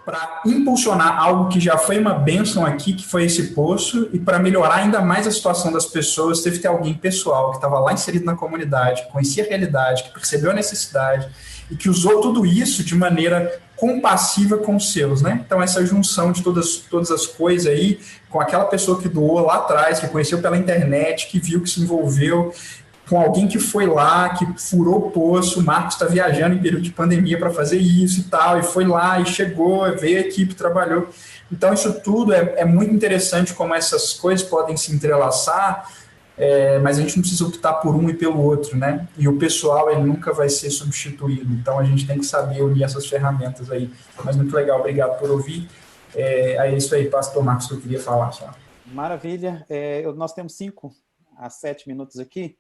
para impulsionar algo que já foi uma bênção aqui, que foi esse poço, e para melhorar ainda mais a situação das pessoas, teve que ter alguém pessoal que estava lá inserido na comunidade, que conhecia a realidade, que percebeu a necessidade e que usou tudo isso de maneira compassiva com os seus, né? Então, essa junção de todas as coisas aí, com aquela pessoa que doou lá atrás, que conheceu pela internet, que viu, que se envolveu, com alguém que foi lá, que furou o poço, o Marcos está viajando em período de pandemia para fazer isso e tal, e foi lá, e chegou, veio a equipe, trabalhou. Então, isso tudo é muito interessante como essas coisas podem se entrelaçar, mas a gente não precisa optar por um e pelo outro, né? E o pessoal, ele nunca vai ser substituído. Então, a gente tem que saber unir essas ferramentas aí. Mas muito legal, obrigado por ouvir. É isso aí, pastor Marcos, que eu queria falar só. Maravilha. Nós temos 5 a 7 minutos aqui.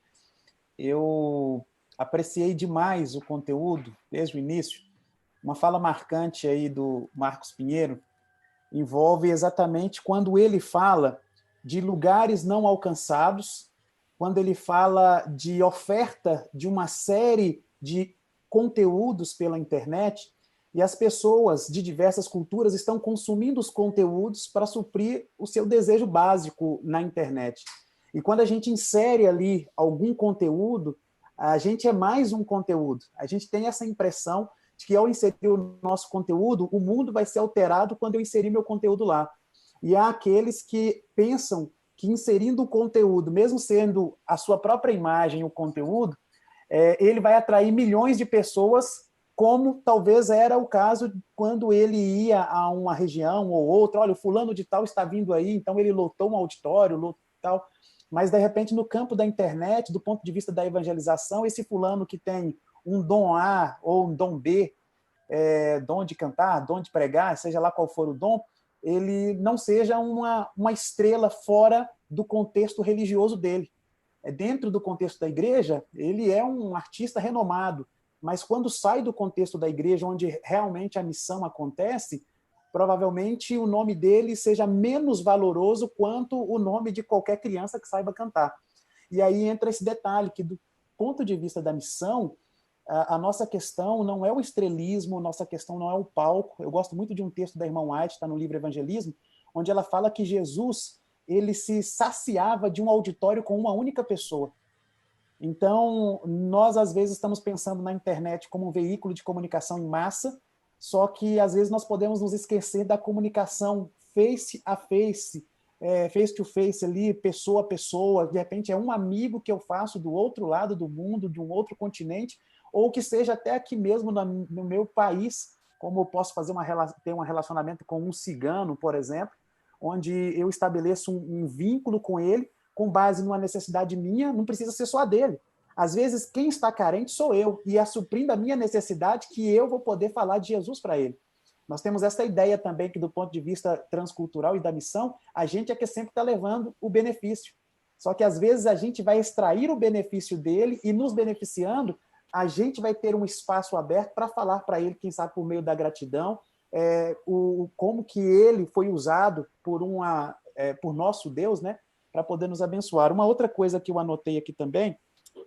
Eu apreciei demais o conteúdo, desde o início. Uma fala marcante aí do Marcos Pinheiro envolve exatamente quando ele fala de lugares não alcançados, quando ele fala de oferta de uma série de conteúdos pela internet, e as pessoas de diversas culturas estão consumindo os conteúdos para suprir o seu desejo básico na internet. E quando a gente insere ali algum conteúdo, a gente é mais um conteúdo. A gente tem essa impressão de que ao inserir o nosso conteúdo, o mundo vai ser alterado quando eu inserir meu conteúdo lá. E há aqueles que pensam que inserindo o conteúdo, mesmo sendo a sua própria imagem o conteúdo, ele vai atrair milhões de pessoas, como talvez era o caso quando ele ia a uma região ou outra. Olha, o fulano de tal está vindo aí, então ele lotou um auditório, lotou tal. Mas, de repente, no campo da internet, do ponto de vista da evangelização, esse fulano que tem um dom A ou um dom B, dom de cantar, dom de pregar, seja lá qual for o dom, ele não seja uma estrela fora do contexto religioso dele. Dentro do contexto da igreja, ele é um artista renomado, mas quando sai do contexto da igreja, onde realmente a missão acontece, provavelmente o nome dele seja menos valoroso quanto o nome de qualquer criança que saiba cantar. E aí entra esse detalhe, que do ponto de vista da missão, a nossa questão não é o estrelismo, nossa questão não é o palco. Eu gosto muito de um texto da irmã White, está no livro Evangelismo, onde ela fala que Jesus ele se saciava de um auditório com uma única pessoa. Então, nós às vezes estamos pensando na internet como um veículo de comunicação em massa, só que às vezes nós podemos nos esquecer da comunicação face a face, face to face ali, pessoa a pessoa, de repente é um amigo que eu faço do outro lado do mundo, de um outro continente, ou que seja até aqui mesmo no meu país, como eu posso ter um relacionamento com um cigano, por exemplo, onde eu estabeleço um vínculo com ele, com base numa necessidade minha, não precisa ser só a dele. Às vezes, quem está carente sou eu, e é suprindo a minha necessidade que eu vou poder falar de Jesus para ele. Nós temos essa ideia também que, do ponto de vista transcultural e da missão, a gente é que sempre está levando o benefício. Só que, às vezes, a gente vai extrair o benefício dele e, nos beneficiando, a gente vai ter um espaço aberto para falar para ele, quem sabe por meio da gratidão, como que ele foi usado por nosso Deus, né, para poder nos abençoar. Uma outra coisa que eu anotei aqui também,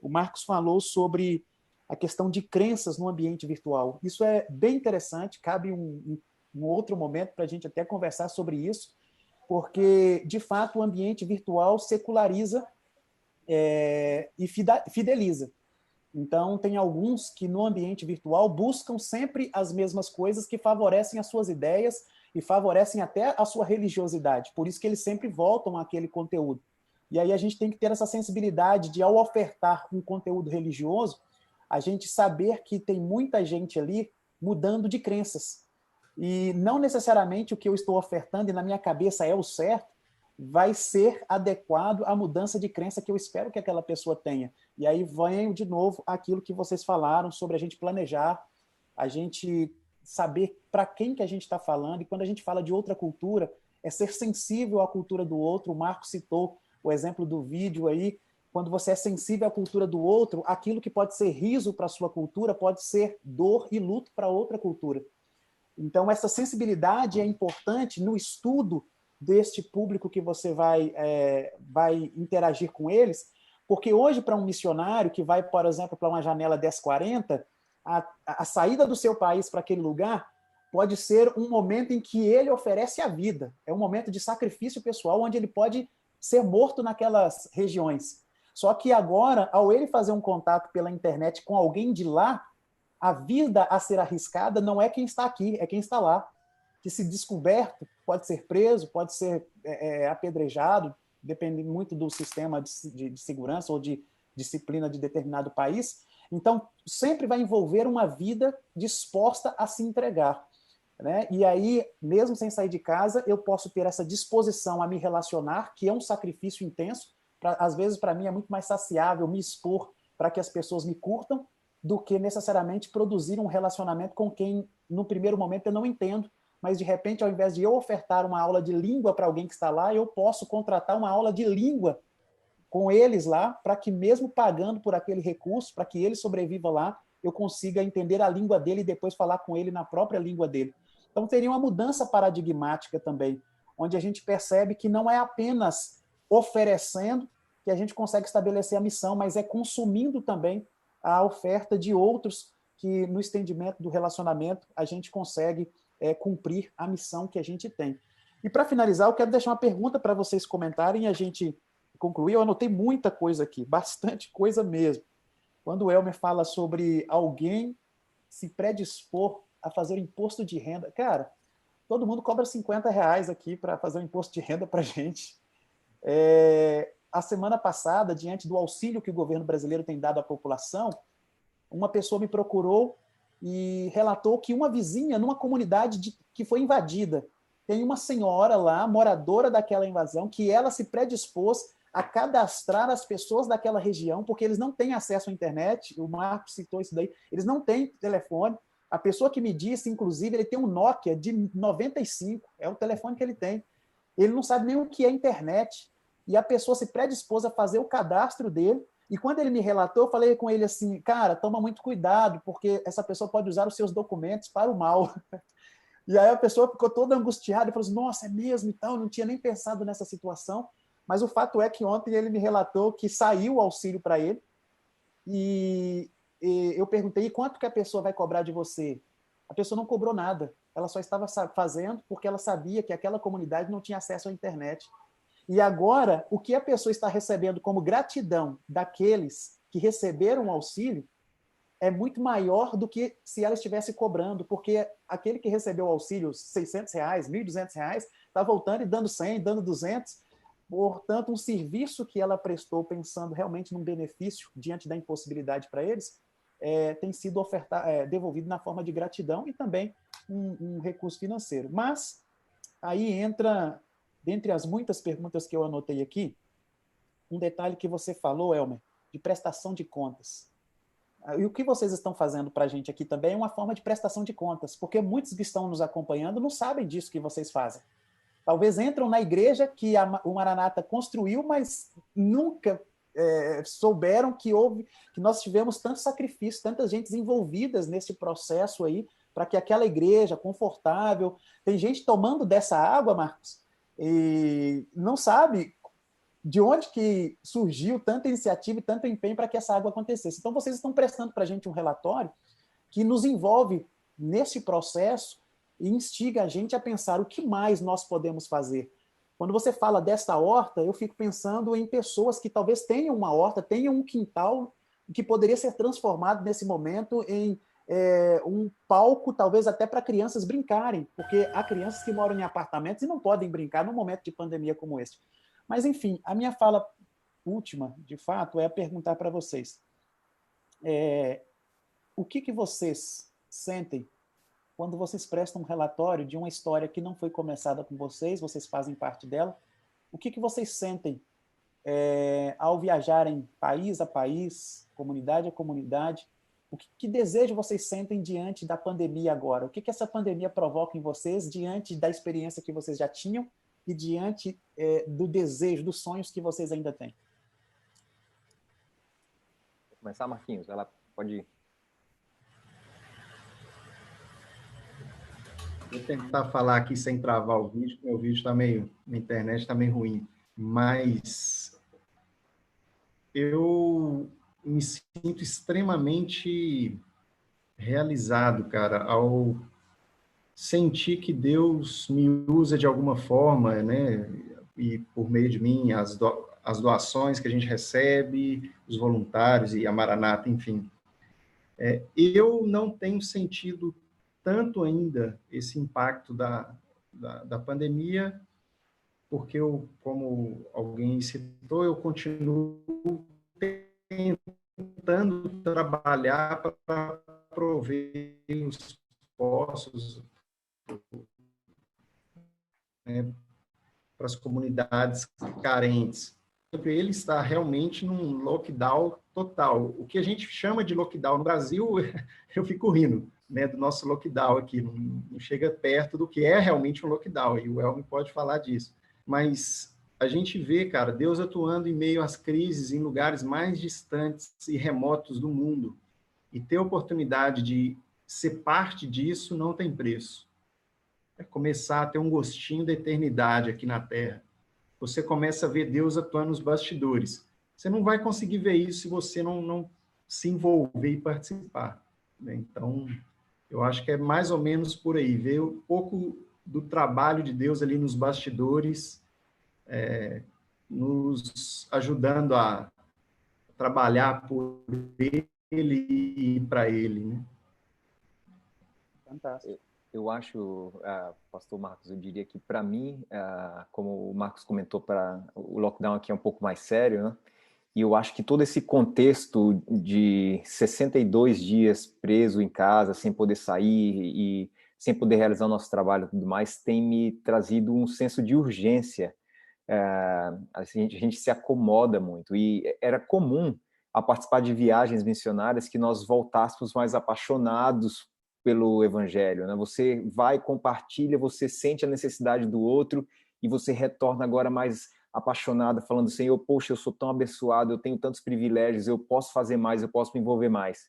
o Marcos falou sobre a questão de crenças no ambiente virtual. Isso é bem interessante, cabe um outro momento para a gente até conversar sobre isso, porque, de fato, o ambiente virtual seculariza e fideliza. Então, tem alguns que no ambiente virtual buscam sempre as mesmas coisas que favorecem as suas ideias e favorecem até a sua religiosidade. Por isso que eles sempre voltam àquele conteúdo. E aí a gente tem que ter essa sensibilidade de, ao ofertar um conteúdo religioso, a gente saber que tem muita gente ali mudando de crenças. E não necessariamente o que eu estou ofertando e na minha cabeça é o certo, vai ser adequado à mudança de crença que eu espero que aquela pessoa tenha. E aí vem de novo aquilo que vocês falaram sobre a gente planejar, a gente saber para quem que a gente está falando, e quando a gente fala de outra cultura, é ser sensível à cultura do outro. O Marco citou o exemplo do vídeo aí, quando você é sensível à cultura do outro, aquilo que pode ser riso para a sua cultura pode ser dor e luto para outra cultura. Então, essa sensibilidade é importante no estudo deste público que você vai interagir com eles, porque hoje, para um missionário que vai, por exemplo, para uma janela 1040, a saída do seu país para aquele lugar pode ser um momento em que ele oferece a vida. É um momento de sacrifício pessoal, onde ele pode ser morto naquelas regiões. Só que agora, ao ele fazer um contato pela internet com alguém de lá, a vida a ser arriscada não é quem está aqui, é quem está lá. Que, se descoberto, pode ser preso, pode ser apedrejado, depende muito do sistema de segurança ou de disciplina de determinado país. Então, sempre vai envolver uma vida disposta a se entregar. Né? E aí, mesmo sem sair de casa, eu posso ter essa disposição a me relacionar, que é um sacrifício intenso. Às vezes, para mim, é muito mais saciável me expor para que as pessoas me curtam do que necessariamente produzir um relacionamento com quem, no primeiro momento, eu não entendo. Mas, de repente, ao invés de eu ofertar uma aula de língua para alguém que está lá, eu posso contratar uma aula de língua com eles lá, para que, mesmo pagando por aquele recurso, para que ele sobreviva lá, eu consiga entender a língua dele e depois falar com ele na própria língua dele. Então, teria uma mudança paradigmática também, onde a gente percebe que não é apenas oferecendo que a gente consegue estabelecer a missão, mas é consumindo também a oferta de outros que, no estendimento do relacionamento, a gente consegue cumprir a missão que a gente tem. E, para finalizar, eu quero deixar uma pergunta para vocês comentarem e a gente concluir. Eu anotei muita coisa aqui, bastante coisa mesmo. Quando o Elmer fala sobre alguém se predispor a fazer o imposto de renda, cara, todo mundo cobra R$50 aqui para fazer o imposto de renda para a gente. A semana passada, diante do auxílio que o governo brasileiro tem dado à população, uma pessoa me procurou e relatou que uma vizinha, numa comunidade que foi invadida, tem uma senhora lá, moradora daquela invasão, que ela se predispôs a cadastrar as pessoas daquela região, porque eles não têm acesso à internet, o Marcos citou isso daí, eles não têm telefone. A pessoa que me disse, inclusive, ele tem um Nokia de 95, é o telefone que ele tem. Ele não sabe nem o que é internet. E a pessoa se predispôs a fazer o cadastro dele. E quando ele me relatou, eu falei com ele assim, cara, toma muito cuidado, porque essa pessoa pode usar os seus documentos para o mal. E aí a pessoa ficou toda angustiada e falou assim, nossa, é mesmo e tal, não tinha nem pensado nessa situação. Mas o fato é que ontem ele me relatou que saiu o auxílio para ele. E eu perguntei, quanto que a pessoa vai cobrar de você? A pessoa não cobrou nada. Ela só estava fazendo porque ela sabia que aquela comunidade não tinha acesso à internet. E agora, o que a pessoa está recebendo como gratidão daqueles que receberam o auxílio é muito maior do que se ela estivesse cobrando, porque aquele que recebeu o auxílio R$600, R$1.200, está voltando e dando 100, dando 200, portanto, um serviço que ela prestou pensando realmente num benefício diante da impossibilidade para eles, tem sido devolvido na forma de gratidão e também um recurso financeiro. Mas aí entra, dentre as muitas perguntas que eu anotei aqui, um detalhe que você falou, Elmer, de prestação de contas. E o que vocês estão fazendo para a gente aqui também é uma forma de prestação de contas, porque muitos que estão nos acompanhando não sabem disso que vocês fazem. Talvez entram na igreja que o Maranata construiu, mas nunca souberam que nós tivemos tanto sacrifício, tantas gentes envolvidas nesse processo aí, para que aquela igreja confortável... Tem gente tomando dessa água, Marcos, e não sabe de onde que surgiu tanta iniciativa e tanto empenho para que essa água acontecesse. Então, vocês estão prestando para a gente um relatório que nos envolve nesse processo e instiga a gente a pensar o que mais nós podemos fazer. Quando você fala dessa horta, eu fico pensando em pessoas que talvez tenham uma horta, tenham um quintal que poderia ser transformado nesse momento em um palco, talvez até para crianças brincarem, porque há crianças que moram em apartamentos e não podem brincar num momento de pandemia como este. Mas, enfim, a minha fala última, de fato, é perguntar para vocês. O que vocês sentem quando vocês prestam um relatório de uma história que não foi começada com vocês fazem parte dela? O que vocês sentem ao viajarem país a país, comunidade a comunidade? Que desejo vocês sentem diante da pandemia agora? O que essa pandemia provoca em vocês diante da experiência que vocês já tinham e diante do desejo, dos sonhos que vocês ainda têm? Vou começar, Marquinhos. Ela pode ir. Vou tentar falar aqui sem travar o vídeo, porque o vídeo está meio... A internet está meio ruim. Mas eu me sinto extremamente realizado, cara, ao sentir que Deus me usa de alguma forma, né? E por meio de mim, as doações que a gente recebe, os voluntários e a Maranata, enfim. Eu não tenho sentido tanto ainda esse impacto da pandemia, porque como alguém citou, eu continuo tentando trabalhar para prover os postos, né, para as comunidades carentes. Ele está realmente num lockdown total. O que a gente chama de lockdown no Brasil, eu fico rindo, né, do nosso lockdown aqui, não chega perto do que é realmente um lockdown, e o Elmer pode falar disso. Mas a gente vê, cara, Deus atuando em meio às crises em lugares mais distantes e remotos do mundo, e ter a oportunidade de ser parte disso não tem preço. É começar a ter um gostinho da eternidade aqui na Terra. Você começa a ver Deus atuando nos bastidores. Você não vai conseguir ver isso se você não se envolver e participar, né? Então, eu acho que é mais ou menos por aí, ver um pouco do trabalho de Deus ali nos bastidores, nos ajudando a trabalhar por Ele e para Ele, né? Fantástico. Eu acho, pastor Marcos, eu diria que para mim, como o Marcos comentou, o lockdown aqui é um pouco mais sério, né? E eu acho que todo esse contexto de 62 dias preso em casa, sem poder sair e sem poder realizar o nosso trabalho e tudo mais, tem me trazido um senso de urgência. A gente se acomoda muito. E era comum, a participar de viagens missionárias, que nós voltássemos mais apaixonados pelo evangelho, né? Você vai, compartilha, você sente a necessidade do outro e você retorna agora mais apaixonada, falando, Senhor, poxa, eu sou tão abençoado, eu tenho tantos privilégios, eu posso fazer mais, eu posso me envolver mais.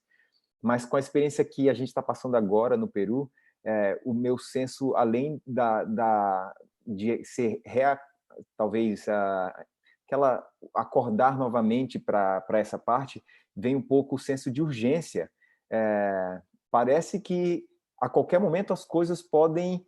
Mas com a experiência que a gente está passando agora no Peru, o meu senso, além de ser talvez acordar novamente para essa parte, vem um pouco o senso de urgência. Parece que a qualquer momento as coisas podem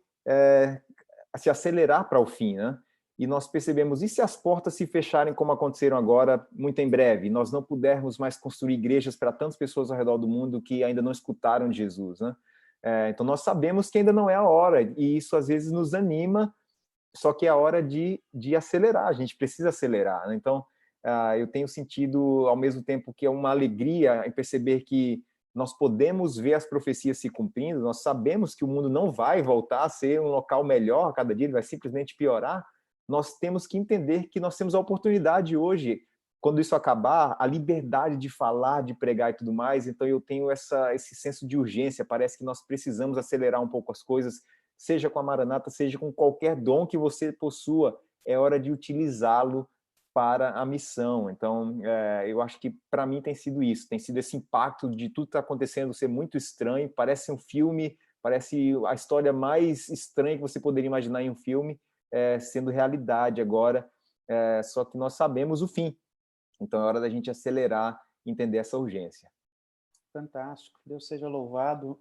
se acelerar para o fim, né? E nós percebemos, e se as portas se fecharem como aconteceram agora, muito em breve, nós não pudermos mais construir igrejas para tantas pessoas ao redor do mundo que ainda não escutaram de Jesus, né? Então nós sabemos que ainda não é a hora, e isso às vezes nos anima só que é a hora de acelerar, a gente precisa acelerar, né? Então, eu tenho sentido, ao mesmo tempo que é uma alegria em perceber que nós podemos ver as profecias se cumprindo, nós sabemos que o mundo não vai voltar a ser um local melhor a cada dia, ele vai simplesmente piorar. Nós temos que entender que nós temos a oportunidade hoje, quando isso acabar, a liberdade de falar, de pregar e tudo mais. Então eu tenho esse senso de urgência, parece que nós precisamos acelerar um pouco as coisas, seja com a Maranata, seja com qualquer dom que você possua, é hora de utilizá-lo para a missão. Então, eu acho que para mim tem sido isso, tem sido esse impacto de tudo que está acontecendo ser muito estranho, parece um filme, parece a história mais estranha que você poderia imaginar em um filme, sendo realidade agora, só que nós sabemos o fim. Então é hora da gente acelerar e entender essa urgência. Fantástico, Deus seja louvado.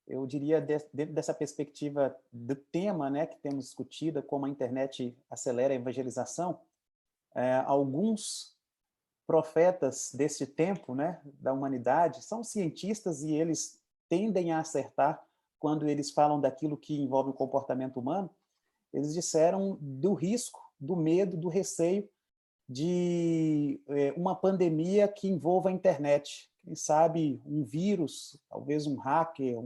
Eu diria, dentro dessa perspectiva do tema, né, que temos discutido, como a internet acelera a evangelização, alguns profetas desse tempo, né, da humanidade, são cientistas e eles tendem a acertar quando eles falam daquilo que envolve o comportamento humano. Eles disseram do risco, do medo, do receio de uma pandemia que envolva a internet. Quem sabe um vírus, talvez um hacker,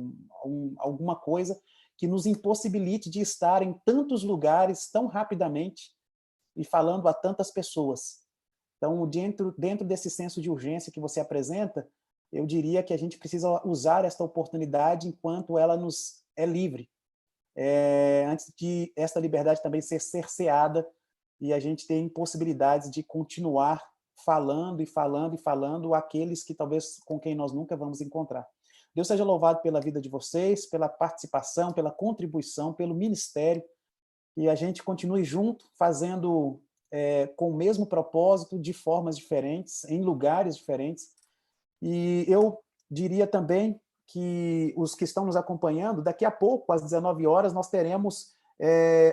alguma coisa que nos impossibilite de estar em tantos lugares tão rapidamente e falando a tantas pessoas. Então, dentro desse senso de urgência que você apresenta, eu diria que a gente precisa usar esta oportunidade enquanto ela nos é livre, antes de esta liberdade também ser cerceada e a gente tem possibilidades de continuar falando e falando e falando àqueles que talvez com quem nós nunca vamos encontrar. Deus seja louvado pela vida de vocês, pela participação, pela contribuição, pelo ministério, e a gente continue junto, fazendo com o mesmo propósito, de formas diferentes, em lugares diferentes. E eu diria também que os que estão nos acompanhando, daqui a pouco, às 19 horas, nós teremos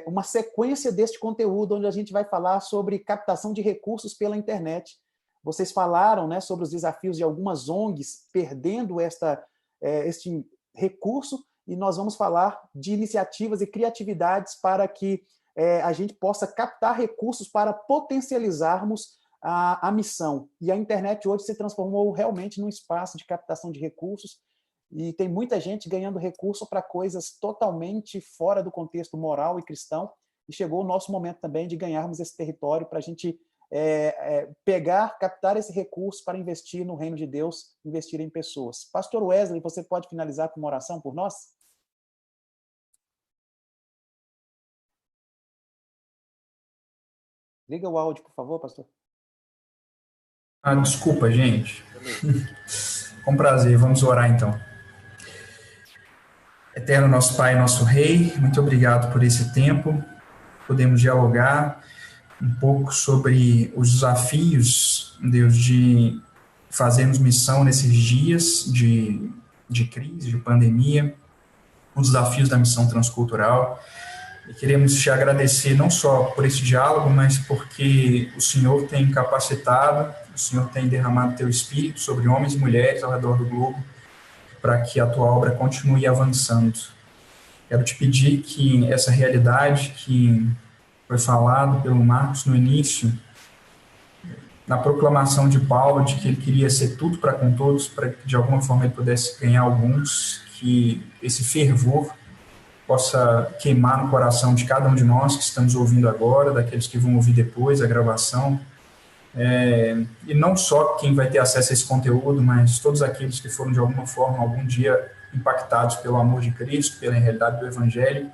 uma sequência deste conteúdo, onde a gente vai falar sobre captação de recursos pela internet. Vocês falaram, né, sobre os desafios de algumas ONGs perdendo este recurso, e nós vamos falar de iniciativas e criatividades para que a gente possa captar recursos para potencializarmos a missão. E a internet hoje se transformou realmente num espaço de captação de recursos, e tem muita gente ganhando recurso para coisas totalmente fora do contexto moral e cristão, e chegou o nosso momento também de ganharmos esse território para a gente captar esse recurso para investir no reino de Deus, investir em pessoas. Pastor Wesley, você pode finalizar com uma oração por nós? Liga o áudio, por favor, pastor. Desculpa, gente. Com prazer, vamos orar então. Eterno nosso Pai, nosso Rei, muito obrigado por esse tempo. Podemos dialogar um pouco sobre os desafios, Deus, de fazermos missão nesses dias de crise, de pandemia, os desafios da missão transcultural. E queremos te agradecer não só por esse diálogo, mas porque o Senhor tem capacitado, o Senhor tem derramado teu Espírito sobre homens e mulheres ao redor do globo, para que a tua obra continue avançando. Quero te pedir que essa realidade que foi falado pelo Marcos no início, na proclamação de Paulo de que ele queria ser tudo para com todos, para que de alguma forma ele pudesse ganhar alguns, que esse fervor possa queimar no coração de cada um de nós que estamos ouvindo agora, daqueles que vão ouvir depois a gravação, e não só quem vai ter acesso a esse conteúdo, mas todos aqueles que foram de alguma forma, algum dia, impactados pelo amor de Cristo, pela realidade do Evangelho,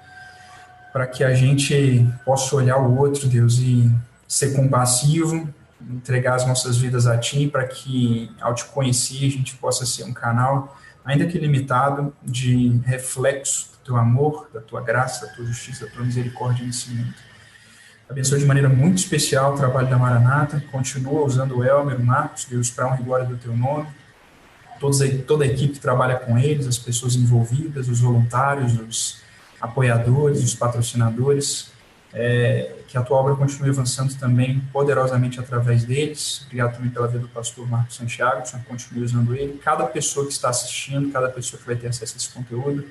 para que a gente possa olhar o outro, Deus, e ser compassivo, entregar as nossas vidas a Ti, para que, ao Te conhecer, a gente possa ser um canal, ainda que limitado, de reflexo do Teu amor, da Tua graça, da Tua justiça, da Tua misericórdia nesse mundo. Abençoe de maneira muito especial o trabalho da Maranata, continua usando o Elmer, o Marcos, Deus, para a honra e glória do Teu nome, toda a equipe que trabalha com eles, as pessoas envolvidas, os voluntários, os apoiadores, os patrocinadores, que a Tua obra continue avançando também poderosamente através deles. Obrigado também pela vida do pastor Marcos Santiago, que o Senhor continue usando ele, cada pessoa que está assistindo, cada pessoa que vai ter acesso a esse conteúdo,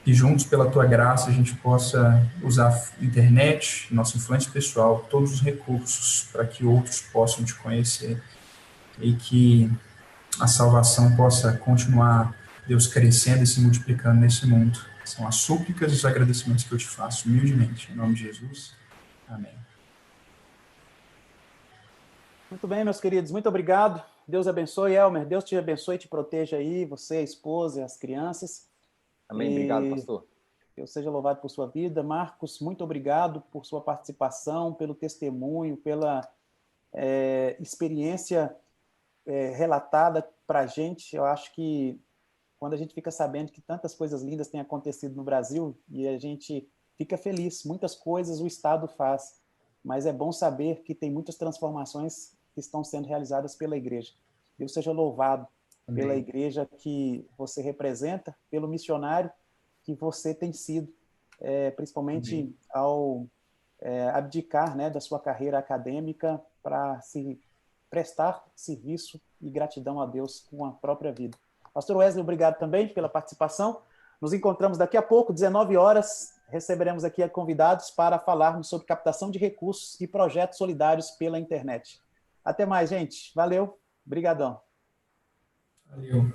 e juntos, pela tua graça, a gente possa usar a internet, nossa influência pessoal, todos os recursos para que outros possam te conhecer e que a salvação possa continuar, Deus, crescendo e se multiplicando nesse mundo. São as súplicas e os agradecimentos que eu te faço, humildemente, em nome de Jesus. Amém. Muito bem, meus queridos, muito obrigado. Deus abençoe, Elmer. Deus te abençoe e te proteja aí, você, a esposa e as crianças. Amém. Obrigado, pastor. Deus seja louvado por sua vida. Marcos, muito obrigado por sua participação, pelo testemunho, pela experiência relatada para a gente. Eu acho que quando a gente fica sabendo que tantas coisas lindas têm acontecido no Brasil e a gente fica feliz, muitas coisas o Estado faz, mas é bom saber que tem muitas transformações que estão sendo realizadas pela igreja. Deus seja louvado pela igreja que você representa, pelo missionário que você tem sido, principalmente ao abdicar, né, da sua carreira acadêmica para se prestar serviço e gratidão a Deus com a própria vida. Pastor Wesley, obrigado também pela participação. Nos encontramos daqui a pouco, 19 horas, receberemos aqui convidados para falarmos sobre captação de recursos e projetos solidários pela internet. Até mais, gente. Valeu. Obrigadão. Valeu.